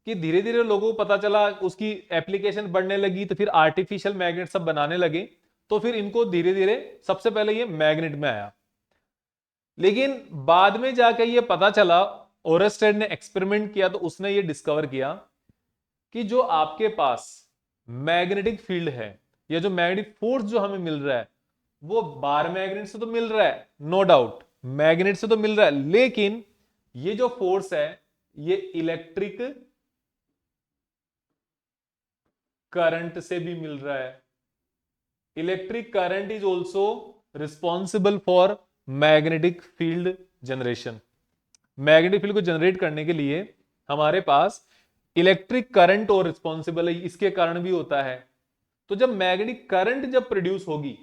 कि धीरे धीरे लोगों को पता चला, उसकी एप्लीकेशन बढ़ने लगी, तो फिर आर्टिफिशियल मैग्नेट सब बनाने लगे, तो फिर इनको धीरे धीरे सबसे पहले ये मैग्नेट में आया। लेकिन बाद में जाके ये पता चला, ओरेस्टेड ने एक्सपेरिमेंट किया तो उसने ये डिस्कवर किया कि जो आपके पास मैग्नेटिक फील्ड है या जो मैग्नेटिक फोर्स जो हमें मिल रहा है, वो बार मैग्नेट से तो मिल रहा है, नो डाउट मैग्नेट से तो मिल रहा है, लेकिन ये जो फोर्स है ये इलेक्ट्रिक करंट से भी मिल रहा है। Electric current is also responsible for magnetic field generation. Magnetic field को जनरेट करने के लिए हमारे पास इलेक्ट्रिक करंट और रिस्पॉन्सिबल है, इसके कारण भी होता है। तो जब मैग्नेटिक करंट जब प्रोड्यूस होगी,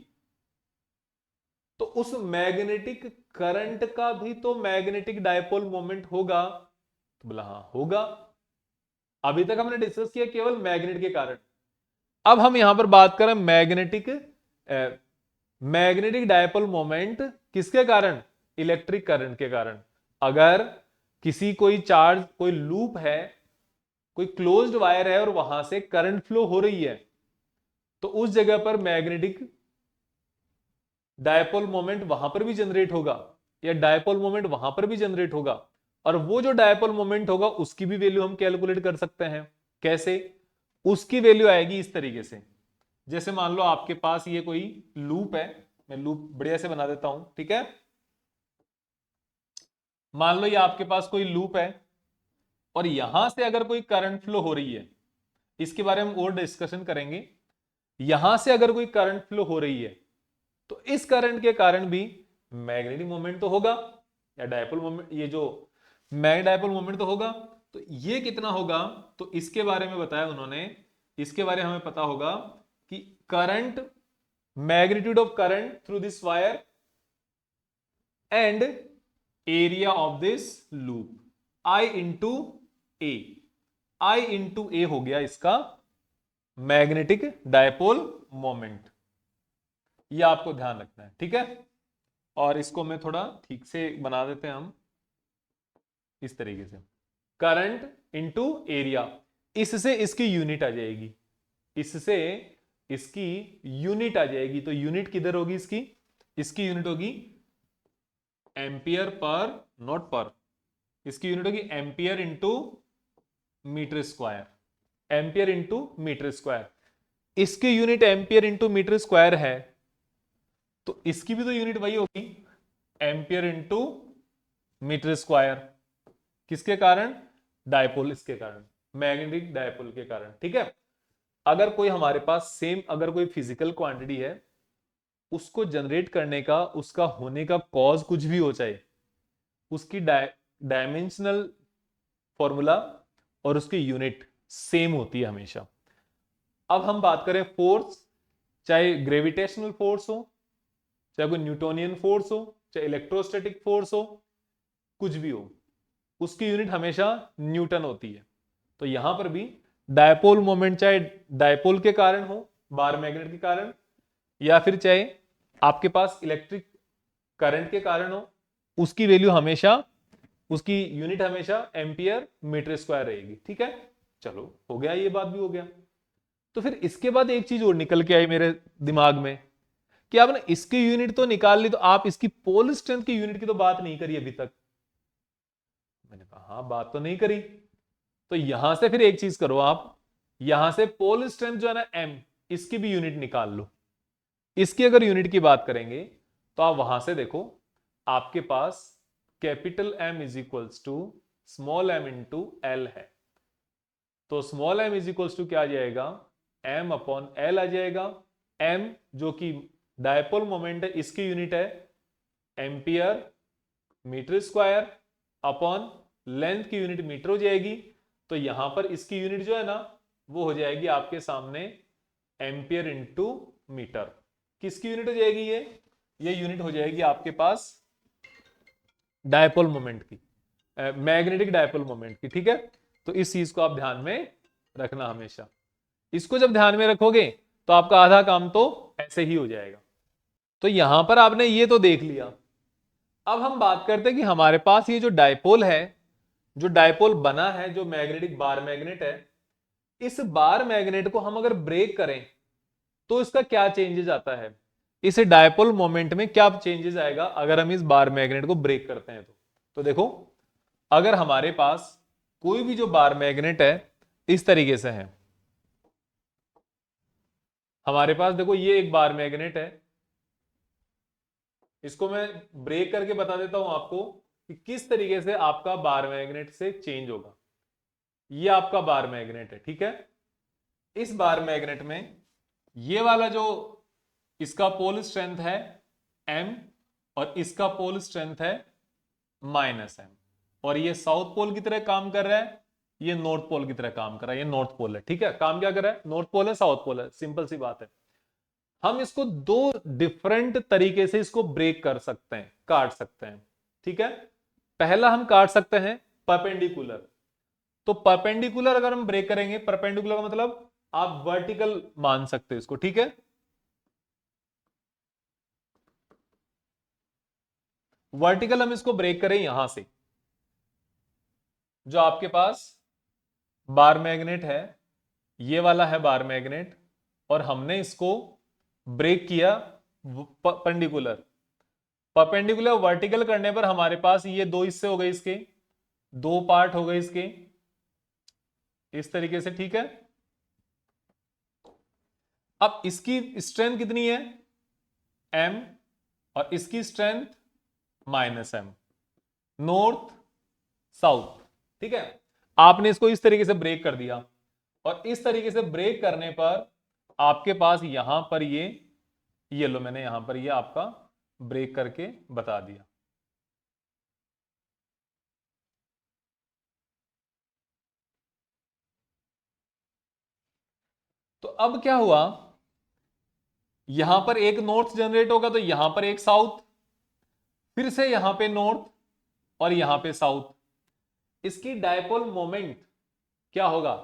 तो उस मैग्नेटिक करंट का भी तो मैग्नेटिक डायपोल मोमेंट होगा, तो बोला हाँ होगा। अभी तक हमने डिस्कस किया केवल मैग्नेट के कारण, अब हम यहां पर बात करें मैग्नेटिक डायपोल मोमेंट किसके कारण, इलेक्ट्रिक करंट के कारण। अगर किसी कोई चार्ज कोई लूप है, कोई क्लोज्ड वायर है और वहां से करंट फ्लो हो रही है, तो उस जगह पर मैग्नेटिक डायपोल मोमेंट वहां पर भी जनरेट होगा, या डायपोल मोमेंट वहां पर भी जनरेट होगा, और वो जो डायपोल मोमेंट होगा उसकी भी वैल्यू हम कैलकुलेट कर सकते हैं। कैसे, उसकी वैल्यू आएगी इस तरीके से, जैसे मान लो आपके पास ये कोई लूप है, मैं लूप बढ़िया से बना देता हूं, ठीक है। मान लो ये आपके पास कोई लूप है और यहां से अगर कोई करंट फ्लो हो रही है, इसके बारे में और डिस्कशन करेंगे। यहां से अगर कोई करंट फ्लो हो रही है, तो इस करंट के कारण भी मैग्नेटिक मोमेंट तो होगा, या डायपोल मोमेंट, ये जो मैग्नेटिक डायपोल मोमेंट तो होगा। तो ये कितना होगा, तो इसके बारे में बताया उन्होंने, इसके बारे में हमें पता होगा कि current, magnitude of current through this wire and area of this loop, I into A, I into A हो गया इसका मैग्नेटिक डायपोल मोमेंट। ये आपको ध्यान रखना है, ठीक है। और इसको मैं थोड़ा ठीक से बना देते हैं हम इस तरीके से, करंट इंटू एरिया, इससे इसकी यूनिट आ जाएगी, इससे इसकी यूनिट आ जाएगी। तो यूनिट किधर होगी इसकी, इसकी यूनिट होगी एम्पियर पर, नॉट पर, इसकी यूनिट होगी ampere into metre square, ampere into metre square. इसकी unit ampere into metre square है, तो इसकी भी तो यूनिट वही होगी, एम्पियर इंटू मीटर स्क्वायर। किसके कारण, डायपोल, इसके कारण, मैग्नेटिक डायपोल के कारण, ठीक है। अगर कोई हमारे पास सेम, अगर कोई फिजिकल क्वांटिटी है उसको जनरेट करने का, उसका होने का कॉज कुछ भी हो, चाहे उसकी डायमेंशनल फॉर्मूला और उसकी यूनिट सेम होती है हमेशा। अब हम बात करें फोर्स, चाहे ग्रेविटेशनल फोर्स हो, चाहे कोई न्यूटोनियन फोर्स हो, चाहे इलेक्ट्रोस्टैटिक फोर्स हो, कुछ भी हो, उसकी यूनिट हमेशा न्यूटन होती है। तो यहां पर भी डायपोल मोमेंट चाहे डायपोल के कारण हो, बार मैग्नेट के कारण, या फिर चाहे आपके पास इलेक्ट्रिक करंट के कारण हो, उसकी वैल्यू हमेशा, उसकी यूनिट हमेशा एम्पियर मीटर स्क्वायर रहेगी। ठीक है, चलो हो गया, ये बात भी हो गया। तो फिर इसके बाद एक चीज और निकल के आई मेरे दिमाग में कि आपने इसकी यूनिट तो निकाल ली, तो आप इसकी पोल स्ट्रेंथ की यूनिट की तो बात नहीं करी अभी तक। मैंने कहा हाँ, बात तो नहीं करी। तो यहां से फिर एक चीज करो आप, यहां से पोल स्ट्रेंथ जो है ना एम, इसकी भी यूनिट निकाल लो। इसकी अगर यूनिट की बात करेंगे तो आप वहां से देखो, आपके पास capital M is equals to small M into L है। तो small M is equals to क्या आ जाएगा, एम अपॉन एल आ जाएगा। एम जो कि डायपोल मोमेंट है, इसकी यूनिट है ampere metre square, upon length की यूनिट मीटर हो जाएगी। तो यहां पर इसकी यूनिट जो है ना, वो हो जाएगी आपके सामने एम्पियर इंटू मीटर। किसकी यूनिट हो जाएगी ये यूनिट हो जाएगी आपके पास डायपोल मोमेंट की, मैग्नेटिक डायपोल मोमेंट की। ठीक है, तो इस चीज को आप ध्यान में रखना हमेशा। इसको जब ध्यान में रखोगे तो आपका आधा काम तो ऐसे ही हो जाएगा। तो यहां पर आपने ये तो देख लिया। अब हम बात करते हैं कि हमारे पास ये जो डायपोल है, जो डायपोल बना है, जो मैग्नेटिक बार मैग्नेट है, इस बार मैग्नेट को हम अगर ब्रेक करें तो इसका क्या चेंजेस आता है, इस डायपोल मोमेंट में क्या चेंजेस आएगा अगर हम इस बार मैग्नेट को ब्रेक करते हैं तो देखो, अगर हमारे पास कोई भी जो बार मैग्नेट है इस तरीके से है, हमारे पास देखो ये एक बार मैग्नेट है, इसको मैं ब्रेक करके बता देता हूं आपको कि किस तरीके से आपका बार मैग्नेट से चेंज होगा। ये आपका बार मैग्नेट है, ठीक है। इस बार मैग्नेट में ये वाला जो इसका पोल स्ट्रेंथ है m, और इसका पोल स्ट्रेंथ है -m, और ये साउथ पोल की तरह काम कर रहा है, ये नॉर्थ पोल की तरह काम कर रहा है। ये नॉर्थ पोल है, ठीक है। काम क्या कर रहा है, नॉर्थ पोल है, साउथ पोल है, सिंपल सी बात है। हम इसको दो डिफरेंट तरीके से इसको ब्रेक कर सकते हैं, काट सकते हैं, ठीक है। पहला हम काट सकते हैं परपेंडिकुलर। तो परपेंडिकुलर अगर हम ब्रेक करेंगे, परपेंडिकुलर का मतलब आप वर्टिकल मान सकते हो इसको, ठीक है। वर्टिकल हम इसको ब्रेक करें यहां से, जो आपके पास बार मैग्नेट है, ये वाला है बार मैग्नेट, और हमने इसको ब्रेक किया परपेंडिकुलर। परपेंडिकुलर वर्टिकल करने पर हमारे पास ये दो हिस्से हो गए, इसके दो पार्ट हो गए इसके, इस तरीके से, ठीक है। अब इसकी स्ट्रेंथ कितनी है m, और इसकी स्ट्रेंथ -m, नॉर्थ साउथ, ठीक है। आपने इसको इस तरीके से ब्रेक कर दिया, और इस तरीके से ब्रेक करने पर आपके पास यहां पर ये लो, मैंने यहां पर ये आपका ब्रेक करके बता दिया। तो अब क्या हुआ, यहां पर एक नॉर्थ जनरेट होगा, तो यहां पर एक साउथ, फिर से यहां पे नॉर्थ और यहां पे साउथ। इसकी डायपोल मोमेंट क्या होगा,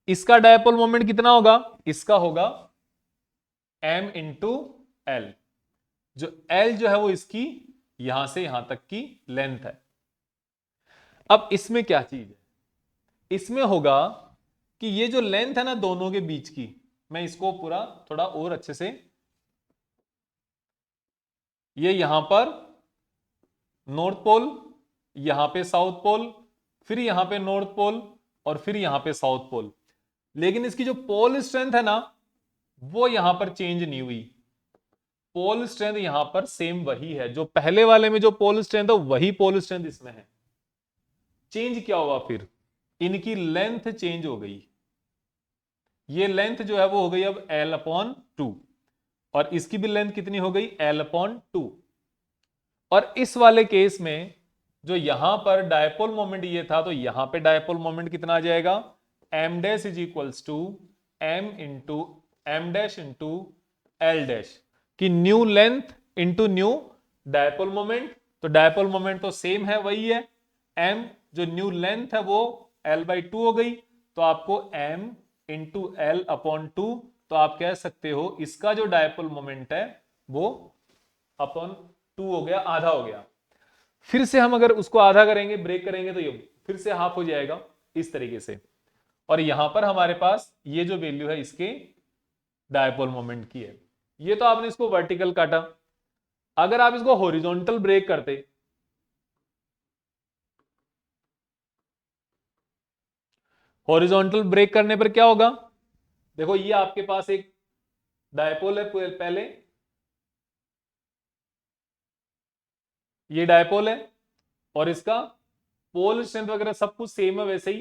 इसका डायपोल मोमेंट कितना होगा, इसका होगा m इंटू एल। जो l जो है वो इसकी यहां से यहां तक की लेंथ है। अब इसमें क्या चीज है, इसमें होगा कि ये जो लेंथ है ना दोनों के बीच की, मैं इसको पूरा थोड़ा और अच्छे से, ये यहां पर नॉर्थ पोल, यहां पे साउथ पोल, फिर यहां पे नॉर्थ पोल, और फिर यहां पे साउथ पोल। लेकिन इसकी जो पोल स्ट्रेंथ है ना, वो यहां पर चेंज नहीं हुई। पोल स्ट्रेंथ यहां पर सेम वही है, जो पहले वाले में जो पोल स्ट्रेंथ है वही पोल स्ट्रेंथ इसमें है। चेंज क्या हुआ फिर, इनकी लेंथ चेंज हो गई। ये लेंथ जो है वो हो गई अब L/2, और इसकी भी लेंथ कितनी हो गई L/2। और इस वाले केस में जो यहां पर डायपोल मोमेंट ये था, तो यहां पे डायपोल मोमेंट कितना आ जाएगा, m dash is equals to m dash into L dash की new length into new dipole moment. तो डायपोल मोमेंट तो सेम है, वही है m, जो न्यू लेंथ है वो L/2 हो गई, तो आपको m इंटू L/2, तो आप कह सकते हो इसका जो डायपोल मोमेंट है वो अपॉन 2 हो गया, आधा हो गया। फिर से हम अगर उसको आधा करेंगे, ब्रेक करेंगे, तो ये फिर से हाफ हो जाएगा इस तरीके से। और यहां पर हमारे पास ये जो वैल्यू है इसके डायपोल मोमेंट की है। ये तो आपने इसको वर्टिकल काटा। अगर आप इसको हॉरिजॉन्टल ब्रेक करते, हॉरिजॉन्टल ब्रेक करने पर क्या होगा, देखो ये आपके पास एक डायपोल है, पहले ये डायपोल है और इसका पोल स्ट्रेंथ वगैरह सब कुछ सेम है वैसे ही,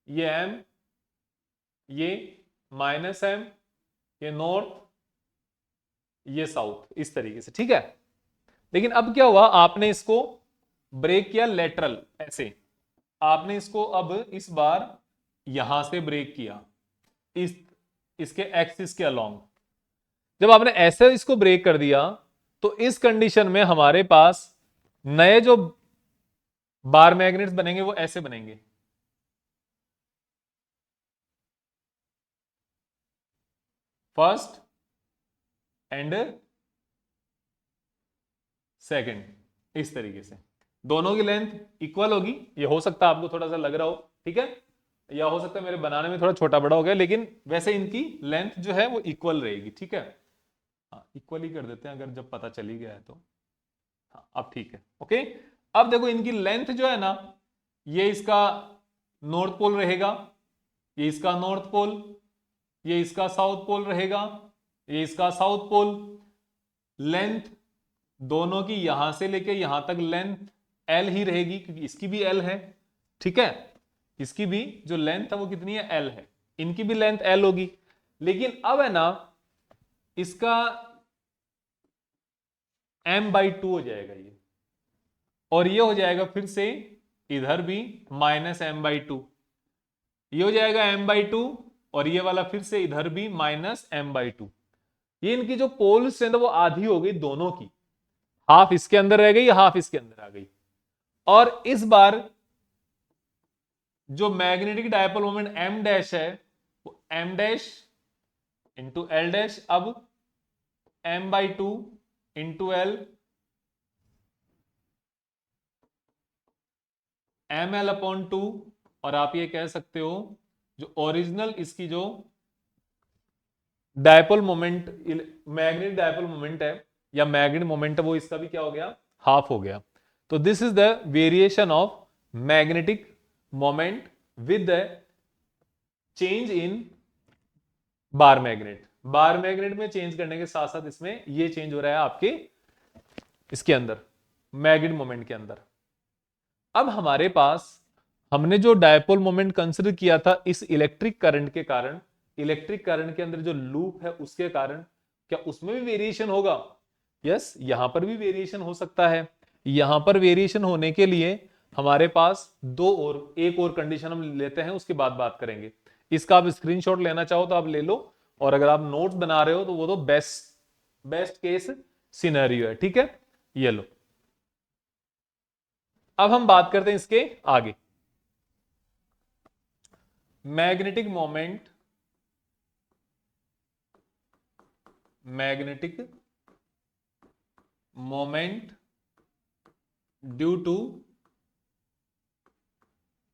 ये m, ये -m, ये नॉर्थ, ये साउथ, इस तरीके से, ठीक है। लेकिन अब क्या हुआ, आपने इसको ब्रेक किया लेटरल ऐसे, आपने इसको अब इस बार यहां से ब्रेक किया, इसके एक्सिस के अलोंग। जब आपने ऐसे इसको ब्रेक कर दिया, तो इस कंडीशन में हमारे पास नए जो बार मैग्नेट्स बनेंगे वो ऐसे बनेंगे, फर्स्ट एंड सेकंड, इस तरीके से दोनों की लेंथ इक्वल होगी। ये हो सकता है आपको थोड़ा सा लग रहा हो, ठीक है, या हो सकता है मेरे बनाने में थोड़ा छोटा बड़ा हो गया, लेकिन वैसे इनकी लेंथ जो है वो इक्वल रहेगी, ठीक है। हाँ, इक्वल ही कर देते हैं अगर जब पता चली गया है तो। हाँ, अब ठीक है, ओके। अब देखो इनकी लेंथ जो है ना, ये इसका नॉर्थ पोल रहेगा, ये इसका नॉर्थ पोल, ये इसका साउथ पोल रहेगा, ये इसका साउथ पोल। लेंथ दोनों की यहां से लेके यहां तक लेंथ L ही रहेगी, क्योंकि इसकी भी L है, ठीक है, इसकी भी जो लेंथ है वो कितनी है, L है, इनकी भी लेंथ L होगी। लेकिन अब है ना, इसका m/2 हो जाएगा ये, और ये हो जाएगा फिर से इधर भी -m/2, ये हो जाएगा m/2, और ये वाला फिर से इधर भी -m/2। ये इनकी जो पोल स्ट्रेंथ है वो आधी हो गई दोनों की, हाफ इसके अंदर रह गई, हाफ इसके अंदर आ गई। और इस बार जो magnetic dipole moment m dash है वो m dash into L dash, अब m/2 इंटू L, ml/2। और आप ये कह सकते हो जो ओरिजिनल इसकी जो dipole moment, magnetic dipole moment है या मैग्नेट मोमेंट है, वो इसका भी क्या हो गया, हाफ हो गया। तो this is the variation of magnetic moment with the change in bar magnet. Bar magnet में चेंज करने के साथ साथ इसमें ये चेंज हो रहा है आपके इसके अंदर, मैग्नेट मोमेंट के अंदर। अब हमारे पास हमने जो डायपोल मोमेंट कंसिडर किया था इस इलेक्ट्रिक करंट के कारण, इलेक्ट्रिक करंट के अंदर जो लूप है उसके कारण, क्या उसमें भी वेरिएशन होगा? यस, यहां पर भी वेरिएशन हो सकता है। यहां पर वेरिएशन होने के लिए हमारे पास एक और कंडीशन हम लेते हैं, उसके बाद बात करेंगे। इसका आप स्क्रीनशॉट लेना चाहो तो आप ले लो, और अगर आप नोट्स बना रहे हो तो वो तो बेस्ट केस सिनेरियो है, ठीक है। ये लो, अब हम बात करते हैं इसके आगे। Magnetic moment, magnetic moment due to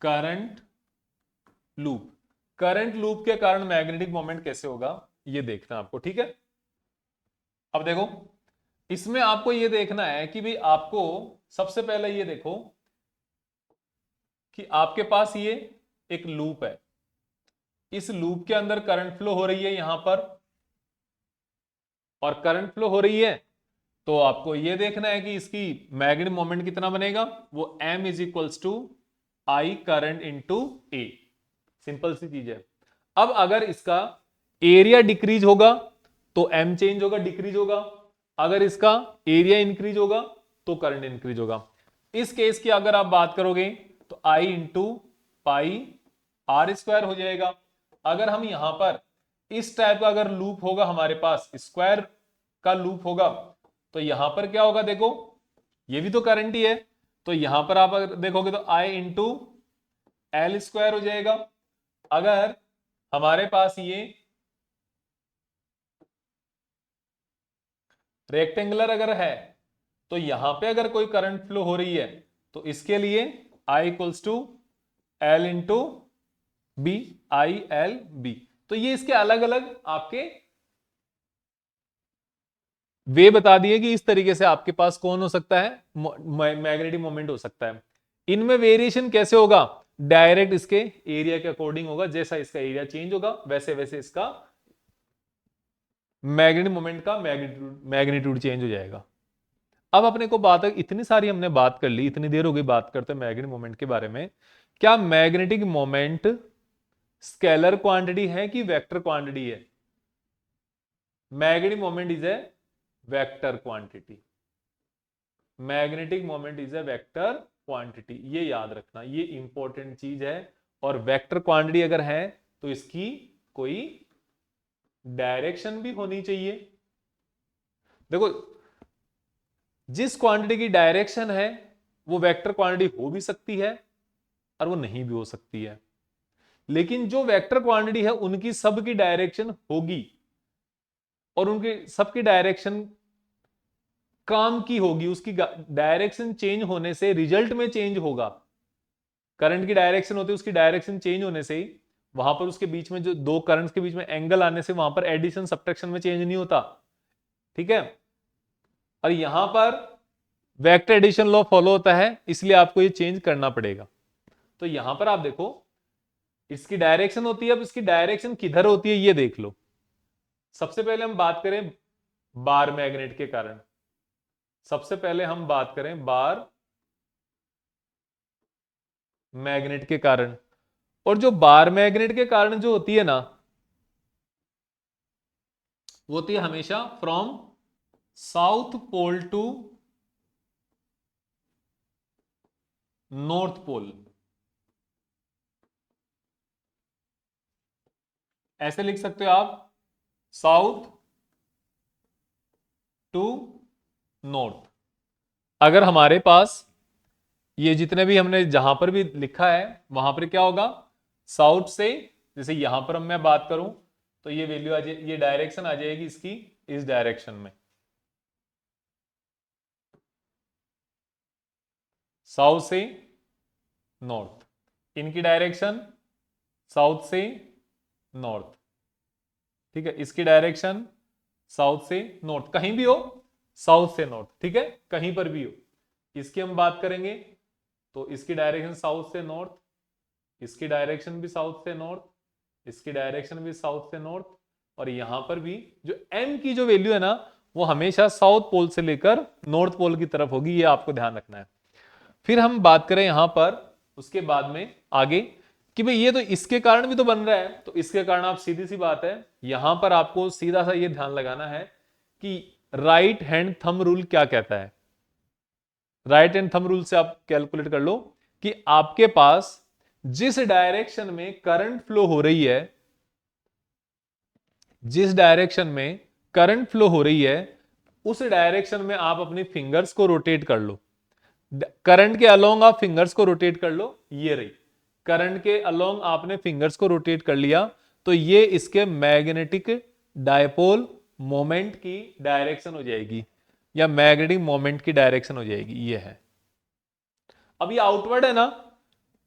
current loop. Current loop के कारण मैग्नेटिक मोमेंट कैसे होगा ये देखना आपको, ठीक है। अब देखो, इसमें आपको ये देखना है कि भाई आपको सबसे पहले ये देखो कि आपके पास ये एक लूप है, इस लूप के अंदर करंट फ्लो हो रही है यहां पर, और करंट फ्लो हो रही है, तो आपको यह देखना है कि इसकी मैग्नेटिक मोमेंट कितना बनेगा, वो m is equals to I current into A. Simple सी चीज है। अब अगर इसका एरिया डिक्रीज होगा तो m चेंज होगा, डिक्रीज होगा। अगर इसका एरिया इंक्रीज होगा तो करंट इंक्रीज होगा। इस केस की अगर आप बात करोगे तो I into pi R square हो जाएगा। अगर हम यहां पर इस टाइप का अगर लूप होगा, हमारे पास स्क्वायर का लूप होगा, तो यहां पर क्या होगा, देखो ये भी तो करंट ही है, तो यहां पर आप अगर देखोगे तो I इंटू एल स्क्वायर हो जाएगा। अगर हमारे पास ये रेक्टेंगुलर अगर है तो यहां पे अगर कोई करंट फ्लो हो रही है तो इसके लिए I equals to L into B, I L B. तो ये इसके अलग अलग आपके वे बता दिए कि इस तरीके से आपके पास कौन हो सकता है, मैग्नेटिक मोमेंट हो सकता है। इनमें वेरिएशन कैसे होगा, डायरेक्ट इसके एरिया के अकॉर्डिंग होगा। जैसा इसका एरिया चेंज होगा वैसे वैसे इसका मैग्नेटिक मोमेंट का मैग्नीट्यूड चेंज हो जाएगा। अब अपने को बात, इतनी सारी हमने बात कर ली, इतनी देर हो गई बात करते मैग्नेटिक मोमेंट के बारे में। क्या मैग्नेटिक मोमेंट स्केलर क्वांटिटी है कि वेक्टर क्वांटिटी है? Magnetic moment is a vector quantity. Magnetic moment is a vector quantity, ये याद रखना, ये इंपॉर्टेंट चीज है। और वेक्टर क्वांटिटी अगर है तो इसकी कोई डायरेक्शन भी होनी चाहिए। देखो, जिस क्वांटिटी की डायरेक्शन है वो वेक्टर क्वांटिटी हो भी सकती है और वो नहीं भी हो सकती है। लेकिन जो वेक्टर क्वांटिटी है उनकी सबकी डायरेक्शन होगी, और उनकी सबकी डायरेक्शन काम की होगी। उसकी डायरेक्शन चेंज होने से रिजल्ट में चेंज होगा। करंट की डायरेक्शन होती है, उसकी डायरेक्शन चेंज होने से ही वहां पर उसके बीच में जो दो करंट्स के बीच में एंगल आने से वहां पर एडिशन सब्ट्रैक्शन में चेंज नहीं होता। ठीक है, और यहां पर वेक्टर एडिशन लॉ फॉलो होता है, इसलिए आपको ये चेंज करना पड़ेगा। तो यहां पर आप देखो, इसकी डायरेक्शन होती है। अब इसकी डायरेक्शन किधर होती है ये देख लो। सबसे पहले हम बात करें बार मैग्नेट के कारण। सबसे पहले हम बात करें बार मैग्नेट के कारण। और जो बार मैग्नेट के कारण जो होती है ना, वो होती है हमेशा from south pole to north pole. ऐसे लिख सकते हो आप, साउथ टू नॉर्थ। अगर हमारे पास ये जितने भी हमने जहां पर भी लिखा है वहां पर क्या होगा, साउथ से, जैसे यहां पर हम मैं बात करूं तो ये वैल्यू आ जाए, ये डायरेक्शन आ जाएगी इसकी इस डायरेक्शन में, साउथ से नॉर्थ। इनकी डायरेक्शन साउथ से नॉर्थ। ठीक है, इसकी डायरेक्शन साउथ से नॉर्थ, कहीं भी हो साउथ से नॉर्थ। ठीक है, कहीं पर भी हो। इसकी हम बात करेंगे तो इसकी डायरेक्शन साउथ से नॉर्थ, इसकी डायरेक्शन भी साउथ से नॉर्थ, इसकी डायरेक्शन भी साउथ से नॉर्थ। और यहां पर भी जो m की जो वैल्यू है ना, वो हमेशा साउथ पोल से लेकर नॉर्थ पोल की तरफ होगी, ये आपको ध्यान रखना है। फिर हम बात करें यहां पर उसके बाद में आगे कि भाई ये तो इसके कारण भी तो बन रहा है, तो इसके कारण आप सीधी सी बात है, यहां पर आपको सीधा सा ये ध्यान लगाना है कि राइट हैंड थंब रूल क्या कहता है। राइट हैंड थंब रूल से आप कैलकुलेट कर लो कि आपके पास जिस डायरेक्शन में करंट फ्लो हो रही है, जिस डायरेक्शन में करंट फ्लो हो रही है, उस डायरेक्शन में आप अपनी फिंगर्स को रोटेट कर लो। करंट के अलोंग आप फिंगर्स को रोटेट कर लो, ये रही करंट के अलोंग आपने फिंगर्स को रोटेट कर लिया, तो ये इसके मैग्नेटिक डायपोल मोमेंट की डायरेक्शन हो जाएगी, या मैग्नेटिक मोमेंट की डायरेक्शन हो जाएगी, ये है। अब ये आउटवर्ड है ना,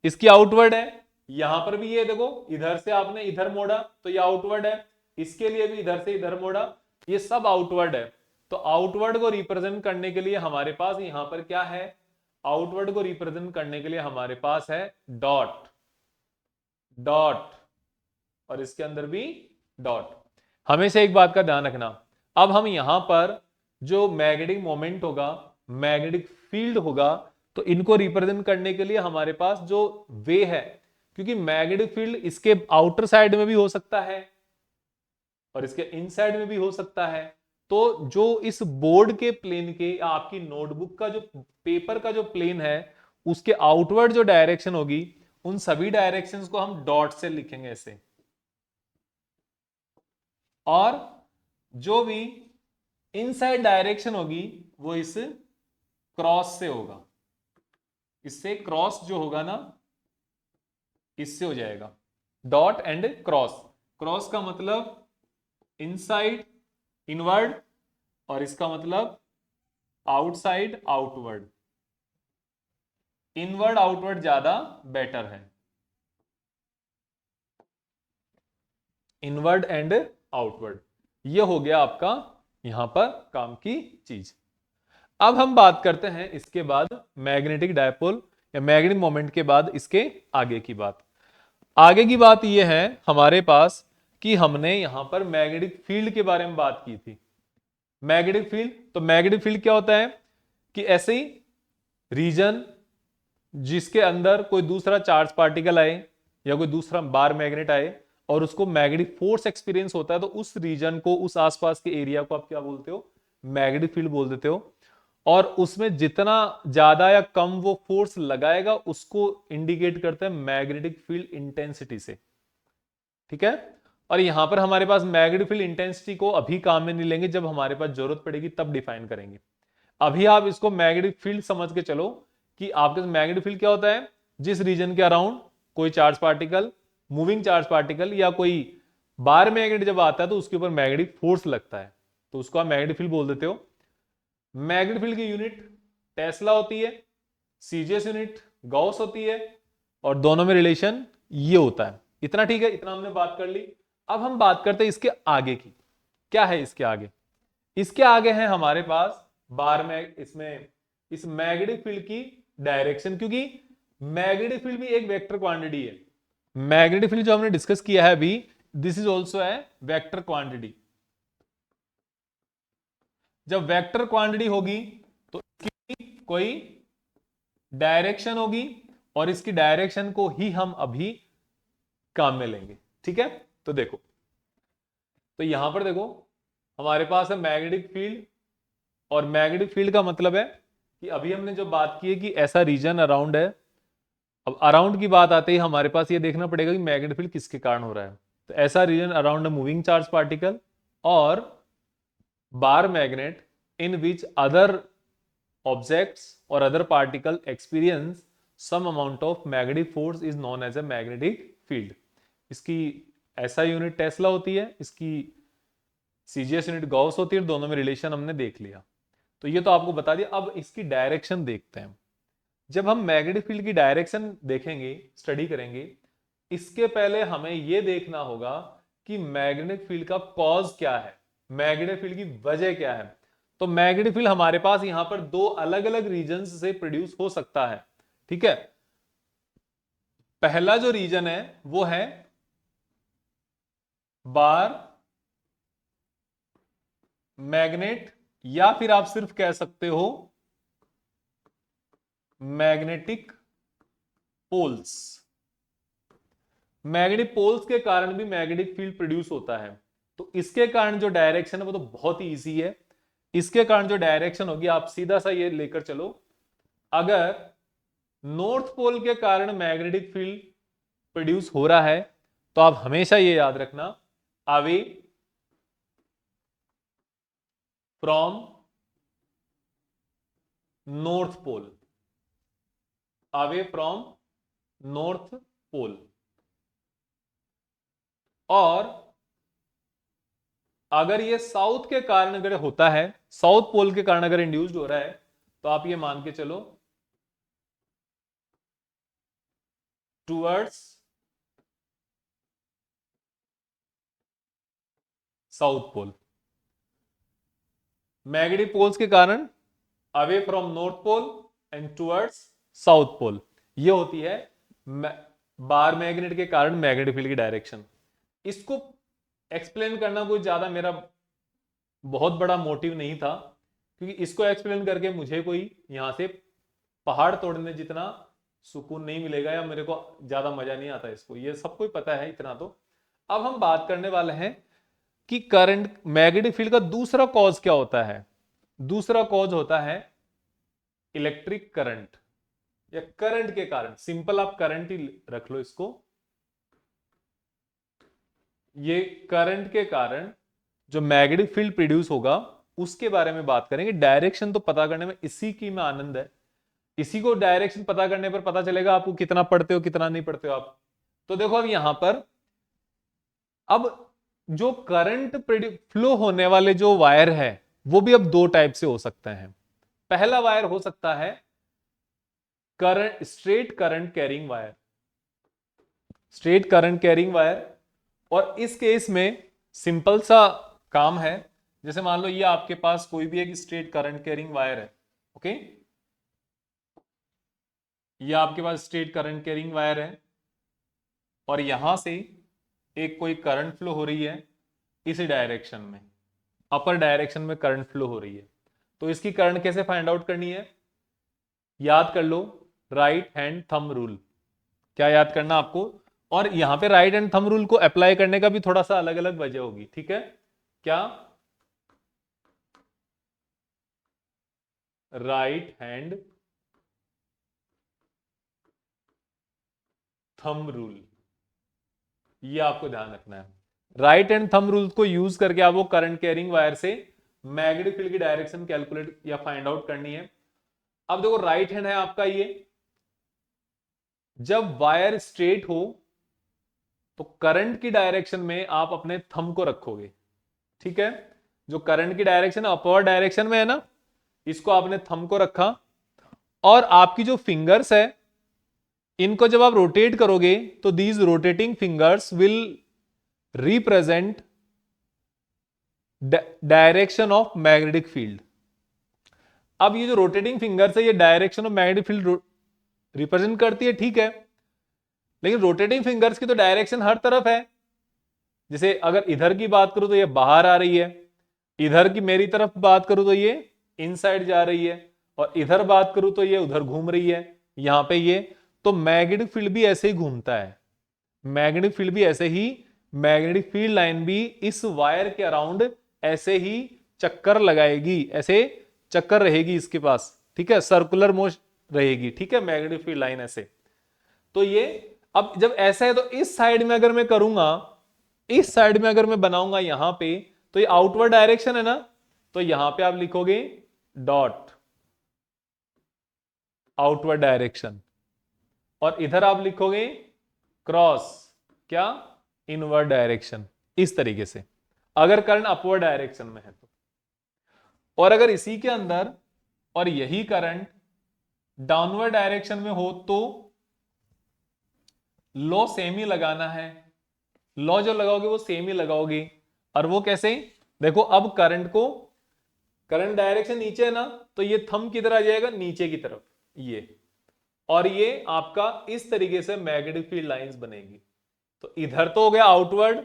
इसकी आउटवर्ड है। यहां पर भी ये देखो, इधर से आपने इधर मोड़ा तो ये आउटवर्ड है, इसके लिए भी इधर से इधर मोड़ा, ये सब आउटवर्ड है। तो आउटवर्ड को रिप्रेजेंट करने के लिए हमारे पास यहां पर क्या है, आउटवर्ड को रिप्रेजेंट करने के लिए हमारे पास है डॉट, डॉट, और इसके अंदर भी डॉट। हमेशा एक बात का ध्यान रखना, अब हम यहां पर जो मैग्नेटिक मोमेंट होगा, मैग्नेटिक फील्ड होगा, तो इनको रिप्रेजेंट करने के लिए हमारे पास जो वे है, क्योंकि मैग्नेटिक फील्ड इसके आउटर साइड में भी हो सकता है और इसके इनसाइड में भी हो सकता है। तो जो इस बोर्ड के प्लेन के, आपकी नोटबुक का जो पेपर का जो प्लेन है, उसके आउटवर्ड जो डायरेक्शन होगी, उन सभी डायरेक्शंस को हम डॉट से लिखेंगे ऐसे। और जो भी इनसाइड डायरेक्शन होगी वो इस क्रॉस से होगा। इससे क्रॉस जो होगा ना, इससे हो जाएगा डॉट एंड क्रॉस। क्रॉस का मतलब इनसाइड इनवर्ड, और इसका मतलब आउटसाइड आउटवर्ड। इनवर्ड आउटवर्ड ज्यादा बेटर है, इनवर्ड एंड आउटवर्ड। ये हो गया आपका यहां पर काम की चीज। अब हम बात करते हैं इसके बाद मैग्नेटिक डायपोल या मैग्नेटिक मोमेंट के बाद इसके आगे की बात। आगे की बात यह है हमारे पास कि हमने यहां पर मैग्नेटिक फील्ड के बारे में बात की थी। मैग्नेटिक फील्ड, तो मैग्नेटिक फील्ड क्या होता है कि ऐसे ही रीजन जिसके अंदर कोई दूसरा चार्ज पार्टिकल आए या कोई दूसरा बार मैग्नेट आए और उसको मैग्नेटिक फोर्स एक्सपीरियंस होता है, तो उस रीजन को, उस आसपास के एरिया को आप क्या बोलते हो? मैग्नेटिक फील्ड बोल देते हो। और उसमें जितना ज्यादा या कम वो फोर्स लगाएगा उसको इंडिकेट करते हैं मैग्नेटिक फील्ड इंटेंसिटी से। ठीक है। और यहां पर हमारे पास मैग्नेटिक फील्ड इंटेंसिटी को अभी काम में नहीं लेंगे, जब हमारे पास जरूरत पड़ेगी तब डिफाइन करेंगे। अभी आप इसको मैग्नेटिक फील्ड समझ के चलो कि आपके मैग्नेटिक फील्ड क्या होता है? जिस रीजन के अराउंड कोई charge particle, moving charge particle या कोई बार मैग्नेट जब आता है तो उसके ऊपर मैग्नेटिक फोर्स लगता है, तो उसको आप मैग्नेटिक फील्ड बोल देते हो। मैग्नेटिक फील्ड की यूनिट टेस्ला होती है, सीजीएस यूनिट गॉस होती है, और दोनों में रिलेशन ये होता है। इतना ठीक है, इतना हमने बात कर ली। अब हम बात करते हैं इसके आगे की। क्या है इसके आगे? इसके आगे है हमारे पास बार में, इसमें इस मैग्नेटिक फील्ड की डायरेक्शन, क्योंकि मैग्नेटिक फील्ड भी एक वेक्टर क्वांटिटी है। मैग्नेटिक फील्ड जो हमने डिस्कस किया है अभी, this is also a vector quantity. जब वेक्टर क्वांटिटी होगी तो इसकी कोई डायरेक्शन होगी, और इसकी डायरेक्शन को ही हम अभी काम में लेंगे। ठीक है, तो देखो, तो यहां पर देखो हमारे पास है मैग्नेटिक फील्ड, और मैग्नेटिक फील्ड का मतलब है कि अभी हमने जो बात की है कि ऐसा रीजन अराउंड है। अब अराउंड की बात आते ही हमारे पास ये देखना पड़ेगा कि मैग्नेटिक फील्ड किसके कारण हो रहा है। तो ऐसा region around moving charge particle और bar magnet in which other objects और other particle experience some amount of magnetic force is known as a magnetic field. इसकी ऐसा यूनिट टेस्ला होती है, इसकी सीजीएस यूनिट गॉस होती है, दोनों में रिलेशन हमने देख लिया। तो ये तो आपको बता दिया। अब इसकी डायरेक्शन देखते हैं। जब हम मैग्नेटिक फील्ड की डायरेक्शन देखेंगे, स्टडी करेंगे, इसके पहले हमें यह देखना होगा कि मैग्नेटिक फील्ड का कॉज क्या है, मैग्नेटिक फील्ड की वजह क्या है। तो मैग्नेटिक फील्ड हमारे पास यहां पर दो अलग अलग रीजन से प्रोड्यूस हो सकता है। ठीक है, पहला जो रीजन है वो है बार मैग्नेट, या फिर आप सिर्फ कह सकते हो मैग्नेटिक पोल्स। मैग्नेटिक पोल्स के कारण भी मैग्नेटिक फील्ड प्रोड्यूस होता है। तो इसके कारण जो डायरेक्शन है वो तो बहुत ही इजी है। इसके कारण जो डायरेक्शन होगी, आप सीधा सा ये लेकर चलो, अगर नॉर्थ पोल के कारण मैग्नेटिक फील्ड प्रोड्यूस हो रहा है तो आप हमेशा ये याद रखना, away from north pole, away from north pole. और अगर ये साउथ के कारण अगर होता है, साउथ पोल के कारण अगर इंड्यूस्ड हो रहा है, तो आप ये मान के चलो towards south pole. Magnetic poles के कारण away from north pole and towards south pole, ये होती है बार मैग्नेट के कारण मैग्नेटिक फील्ड की डायरेक्शन। इसको एक्सप्लेन करना कोई ज्यादा मेरा बहुत बड़ा मोटिव नहीं था, क्योंकि इसको एक्सप्लेन करके मुझे कोई यहां से पहाड़ तोड़ने जितना सुकून नहीं मिलेगा, या मेरे को ज्यादा मजा नहीं आता इसको, ये सबको ही पता है इतना। तो अब हम बात करने वाले हैं कि करंट मैग्नेटिक फील्ड का दूसरा कॉज क्या होता है। दूसरा कॉज होता है इलेक्ट्रिक करंट या करंट के कारण। सिंपल आप करंट ही रख लो इसको। ये करंट के कारण जो मैग्नेटिक फील्ड प्रोड्यूस होगा उसके बारे में बात करेंगे। डायरेक्शन तो पता करने में इसी की में आनंद है। इसी को डायरेक्शन पता करने पर पता चलेगा आपको कितना पढ़ते हो कितना नहीं पढ़ते हो आप। तो देखो अब यहां पर अब जो करंट फ्लो होने वाले जो वायर है वो भी अब दो टाइप से हो सकते हैं। पहला वायर हो सकता है current straight current carrying wire. Straight current carrying wire. और इस केस में सिंपल सा काम है। जैसे मान लो ये आपके पास कोई भी एक स्ट्रेट करंट कैरिंग वायर है। ओके, ये आपके पास स्ट्रेट करंट कैरिंग वायर है और यहां से एक कोई करंट फ्लो हो रही है इसी डायरेक्शन में, अपर डायरेक्शन में करंट फ्लो हो रही है। तो इसकी करंट कैसे फाइंड आउट करनी है, याद कर लो राइट हैंड थंब रूल। क्या याद करना आपको, और यहां पे राइट हैंड थंब रूल को अप्लाई करने का भी थोड़ा सा अलग अलग वजह होगी। ठीक है, क्या राइट हैंड थंब रूल, ये आपको ध्यान रखना है। राइट हैंड थंब रूल को यूज करके आपको करंट कैरिंग वायर से मैग्नेटिक फील्ड की डायरेक्शन कैलकुलेट या फाइंड आउट करनी है। अब देखो राइट हैंड है आपका ये, जब वायर स्ट्रेट हो तो करंट की डायरेक्शन में आप अपने थंब को रखोगे। ठीक है, जो करंट की डायरेक्शन अपवर्ड डायरेक्शन में है ना, इसको आपने थंब को रखा और आपकी जो फिंगर्स है इनको जब आप रोटेट करोगे तो these rotating fingers will represent direction of magnetic field. अब ये जो रोटेटिंग फिंगर्स है ये direction of magnetic field represent करती है। ठीक है, लेकिन रोटेटिंग फिंगर्स की तो डायरेक्शन हर तरफ है। जैसे अगर इधर की बात करूं तो ये बाहर आ रही है, इधर की मेरी तरफ बात करूं तो ये इनसाइड जा रही है, और इधर बात करूं तो ये उधर घूम रही है, यहां पे ये। तो मैग्नेटिक फील्ड भी ऐसे ही घूमता है। मैग्नेटिक फील्ड भी ऐसे ही, मैग्नेटिक फील्ड लाइन भी इस वायर के अराउंड ऐसे ही चक्कर लगाएगी, ऐसे चक्कर रहेगी इसके पास। ठीक है, सर्कुलर मोशन रहेगी। ठीक है, मैग्नेटिक फील्ड लाइन ऐसे। तो ये अब जब ऐसा है तो इस साइड में अगर मैं करूंगा, इस साइड में अगर मैं बनाऊंगा यहां पे, तो ये आउटवर्ड डायरेक्शन है ना, तो यहां पे आप लिखोगे डॉट आउटवर्ड डायरेक्शन, और इधर आप लिखोगे क्रॉस क्या, इनवर्ड डायरेक्शन। इस तरीके से अगर करंट अपवर्ड डायरेक्शन में है तो। और अगर इसी के अंदर और यही करंट डाउनवर्ड डायरेक्शन में हो तो लॉ सेम ही लगाना है। लॉ जो लगाओगे वो सेम ही लगाओगे। और वो कैसे, देखो अब करंट को, करंट डायरेक्शन नीचे है ना, तो ये थंब किधर आ जाएगा, नीचे की तरफ ये, और ये आपका इस तरीके से मैग्नेटिक फील्ड लाइंस बनेगी। तो इधर तो हो गया आउटवर्ड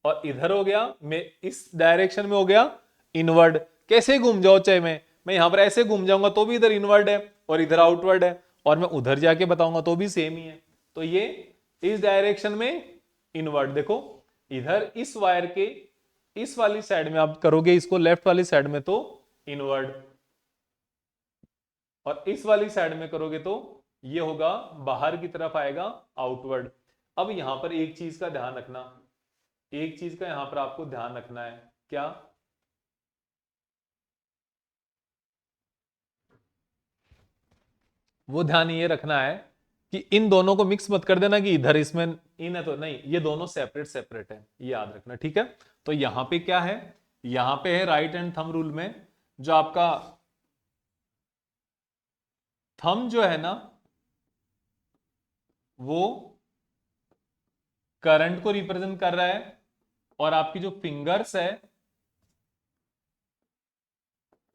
और इधर हो गया, मैं इस डायरेक्शन में हो गया इनवर्ड। कैसे घूम जाओ, चाहे मैं यहां पर ऐसे घूम जाऊंगा तो भी इधर इनवर्ड है और इधर आउटवर्ड है, और मैं उधर जाके बताऊंगा तो भी सेम ही है। तो ये इस डायरेक्शन में इनवर्ड, देखो इधर इस वायर के इस वाली साइड में आप करोगे इसको, लेफ्ट वाली साइड में तो इनवर्ड, और इस वाली साइड में करोगे तो ये होगा बाहर की तरफ आएगा आउटवर्ड। अब यहां पर एक चीज का ध्यान रखना, एक चीज का यहां पर आपको ध्यान रखना है, क्या, वो ध्यान ये रखना है कि इन दोनों को मिक्स मत कर देना कि इधर इसमें इन है तो नहीं, ये दोनों सेपरेट सेपरेट है, ये याद रखना। ठीक है, तो यहां पे क्या है, यहां पे है राइट हैंड थंब रूल में जो आपका थंब जो है ना वो करंट को रिप्रेजेंट कर रहा है, और आपकी जो फिंगर्स है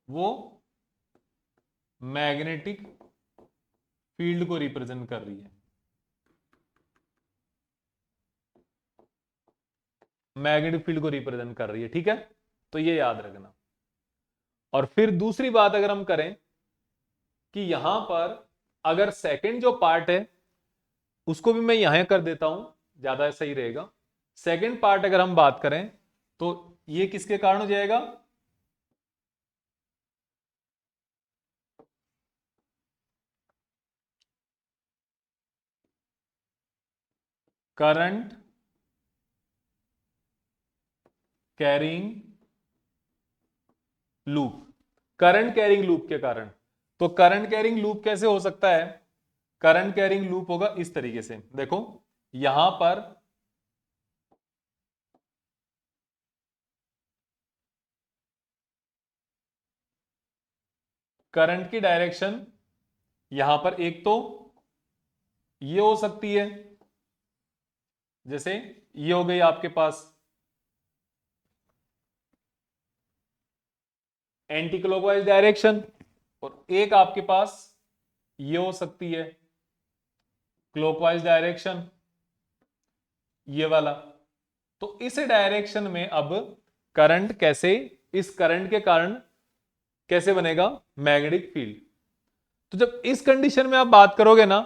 वो मैग्नेटिक फील्ड को रिप्रेजेंट कर रही है, मैग्नेटिक फील्ड को रिप्रेजेंट कर रही है। ठीक है, तो ये याद रखना। और फिर दूसरी बात अगर हम करें कि यहां पर अगर सेकंड जो पार्ट है उसको भी मैं यहां कर देता हूं, ज्यादा सही रहेगा। सेकंड पार्ट अगर हम बात करें तो ये किसके कारण हो जाएगा? Current carrying loop, current carrying loop के कारण। तो करंट कैरिंग लूप कैसे हो सकता है? करंट कैरिंग लूप होगा इस तरीके से, देखो यहां पर करंट की डायरेक्शन यहां पर एक तो ये हो सकती है, जैसे ये हो गई आपके पास एंटी क्लॉकवाइज डायरेक्शन, और एक आपके पास ये हो सकती है क्लॉकवाइज डायरेक्शन, ये वाला। तो इस डायरेक्शन में अब करंट कैसे, इस करंट के कारण कैसे बनेगा मैग्नेटिक फील्ड। तो जब इस कंडीशन में आप बात करोगे ना,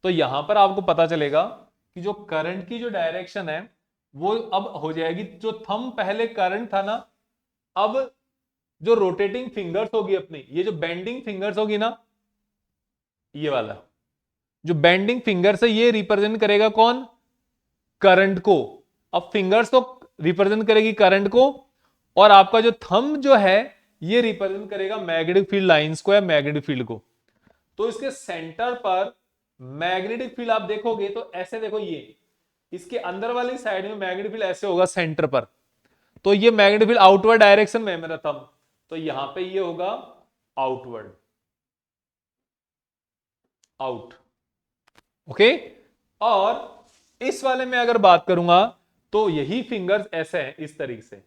तो यहां पर आपको पता चलेगा कि जो करंट की जो डायरेक्शन है वो अब हो जाएगी, जो थंब पहले करंट था ना, अब जो रोटेटिंग फिंगर्स होगी अपनी, ये जो बेंडिंग फिंगर्स होगी ना, ये वाला जो बेंडिंग फिंगर्स है ये रिप्रेजेंट करेगा कौन? करंट को। अब फिंगर्स तो रिप्रेजेंट करेगी करंट को, और आपका जो थंब जो है ये रिप्रेजेंट करेगा मैग्नेटिक फील्ड लाइंस को या मैग्नेटिक फील्ड को। तो इसके सेंटर पर मैग्नेटिक फील्ड आप देखोगे तो ऐसे देखो, ये इसके अंदर वाली साइड में मैग्नेटिक फील्ड ऐसे होगा सेंटर पर। तो ये मैग्नेटिक फील्ड आउटवर्ड डायरेक्शन में है मेरा थंब, तो यहां पे ये होगा आउटवर्ड, आउट। ओके। और इस वाले में अगर बात करूंगा तो यही फिंगर्स ऐसे हैं इस तरीके से,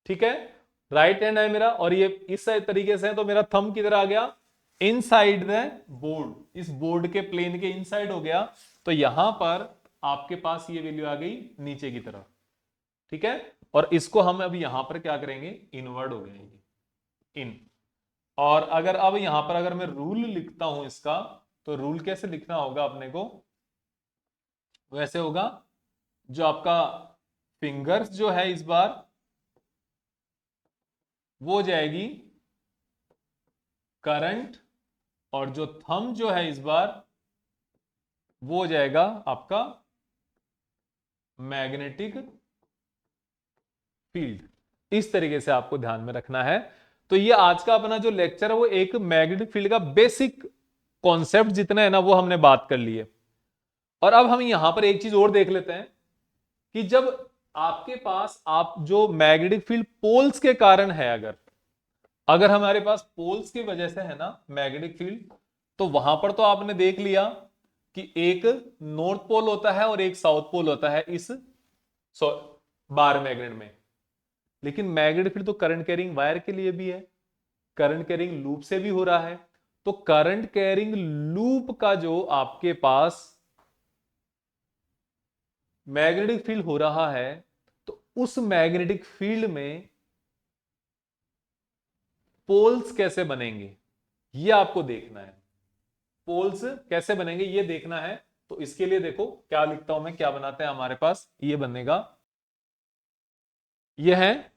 ठीक है। राइट हैंड है मेरा और ये इस तरीके से है, तो मेरा थंब किधर आ गया? इनसाइड द बोर्ड, इस बोर्ड के प्लेन के इनसाइड हो गया। तो यहां पर आपके पास ये वैल्यू आ गई नीचे की तरफ, ठीक है। और इसको हम अभी यहां पर क्या करेंगे? इनवर्ड हो गया इन। और अगर अब यहां पर अगर मैं रूल लिखता हूं इसका, तो रूल कैसे लिखना होगा अपने को? वैसे होगा, जो आपका फिंगर्स जो है इस बार वो जाएगी करंट, और जो थंब जो है इस बार वो हो जाएगा आपका मैग्नेटिक फील्ड। इस तरीके से आपको ध्यान में रखना है। तो ये आज का अपना जो लेक्चर है वो एक मैग्नेटिक फील्ड का बेसिक कॉन्सेप्ट जितना है ना वो हमने बात कर ली है। और अब हम यहां पर एक चीज और देख लेते हैं कि जब आपके पास आप जो मैग्नेटिक फील्ड पोल्स के कारण है, अगर अगर हमारे पास पोल्स की वजह से है ना मैग्नेटिक फील्ड, तो वहां पर तो आपने देख लिया कि एक नॉर्थ पोल होता है और एक साउथ पोल होता है इस बार मैग्नेट में। लेकिन मैग्नेटिक फील्ड तो करंट कैरिंग वायर के लिए भी है, करंट कैरिंग लूप से भी हो रहा है। तो करंट कैरिंग लूप का जो आपके पास मैग्नेटिक फील्ड हो रहा है, तो उस मैग्नेटिक फील्ड में पोल्स कैसे बनेंगे ये आपको देखना है। पोल्स कैसे बनेंगे ये देखना है। तो इसके लिए देखो क्या लिखता हूं मैं, क्या बनाते हैं हमारे पास, ये बनेगा, ये है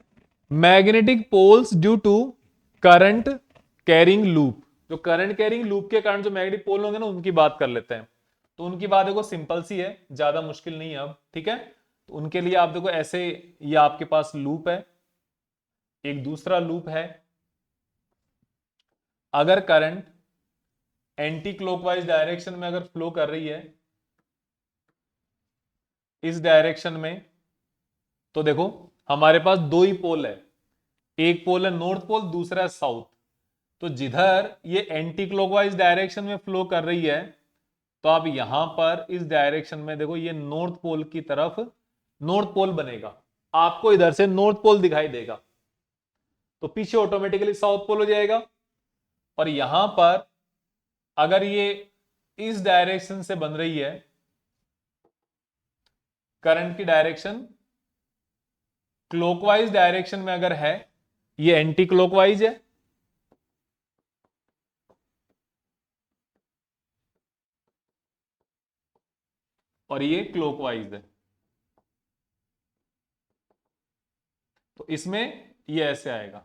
magnetic poles due to current carrying loop. जो करंट कैरिंग लूप के कारण जो मैग्नेटिक पोल होंगे ना उनकी बात कर लेते हैं। तो उनकी बात देखो सिंपल सी है, ज्यादा मुश्किल नहीं है अब, ठीक है। तो उनके लिए आप देखो ऐसे, ये आपके पास लूप है, एक दूसरा लूप है। अगर करंट एंटी क्लॉकवाइज डायरेक्शन में अगर फ्लो कर रही है इस डायरेक्शन में, तो देखो हमारे पास दो ही पोल है, एक पोल है नॉर्थ पोल, दूसरा है साउथ। तो जिधर ये एंटी क्लॉकवाइज डायरेक्शन में फ्लो कर रही है, तो आप यहां पर इस डायरेक्शन में देखो ये नॉर्थ पोल की तरफ नॉर्थ पोल बनेगा, आपको इधर से नॉर्थ पोल दिखाई देगा, तो पीछे ऑटोमेटिकली साउथ पोल हो जाएगा। और यहां पर अगर ये इस डायरेक्शन से बन रही है, करंट की डायरेक्शन क्लॉकवाइज डायरेक्शन में अगर है, ये एंटी क्लॉकवाइज है, और ये क्लॉकवाइज है। तो इसमें ये ऐसे आएगा,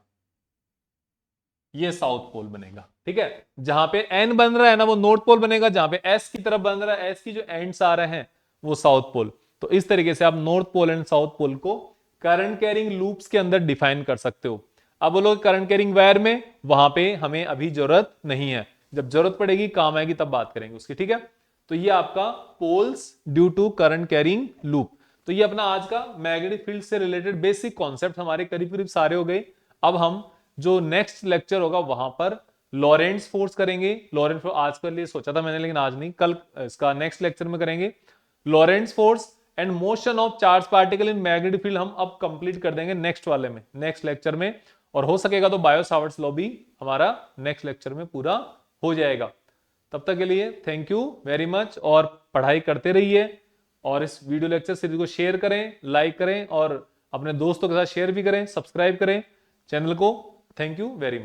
ये साउथ पोल बनेगा। ठीक है, जहां पे एन बन रहा है ना वो नॉर्थ पोल बनेगा, जहां पे एस की तरफ बन रहा है, एस की जो एंड्स आ रहे हैं वो साउथ पोल। तो इस तरीके से आप north pole and south pole को करंट कैरिंग लूप्स के अंदर डिफाइन कर सकते हो। अब बोलो करंट कैरिंग वायर में, वहां पे हमें अभी जरूरत नहीं है, जब जरूरत पड़ेगी काम आएगी तब बात करेंगे उसकी। ठीक है, तो ये आपका poles due to current carrying loop. तो ये अपना आज का मैग्नेटिक फील्ड से रिलेटेड बेसिक कॉन्सेप्ट हमारे करीब करीब सारे हो गए। अब हम जो नेक्स्ट लेक्चर होगा वहां पर लॉरेंट्स फोर्स करेंगे। लॉरेंट्स फोर्स आज के लिए सोचा था मैंने, लेकिन आज नहीं, कल इसका नेक्स्ट लेक्चर में करेंगे। Lorentz force and motion of charge particle in magnetic field हम अब कंप्लीट कर देंगे नेक्स्ट वाले में, नेक्स्ट लेक्चर में। और हो सकेगा तो बायो सावर्ट्स लॉ भी हमारा नेक्स्ट लेक्चर में पूरा हो जाएगा। तब तक के लिए थैंक यू वेरी मच, और पढ़ाई करते रहिए, और इस वीडियो लेक्चर सीरीज को शेयर करें, लाइक करें, और अपने दोस्तों के साथ शेयर भी करें, सब्सक्राइब करें चैनल को। Thank you very much.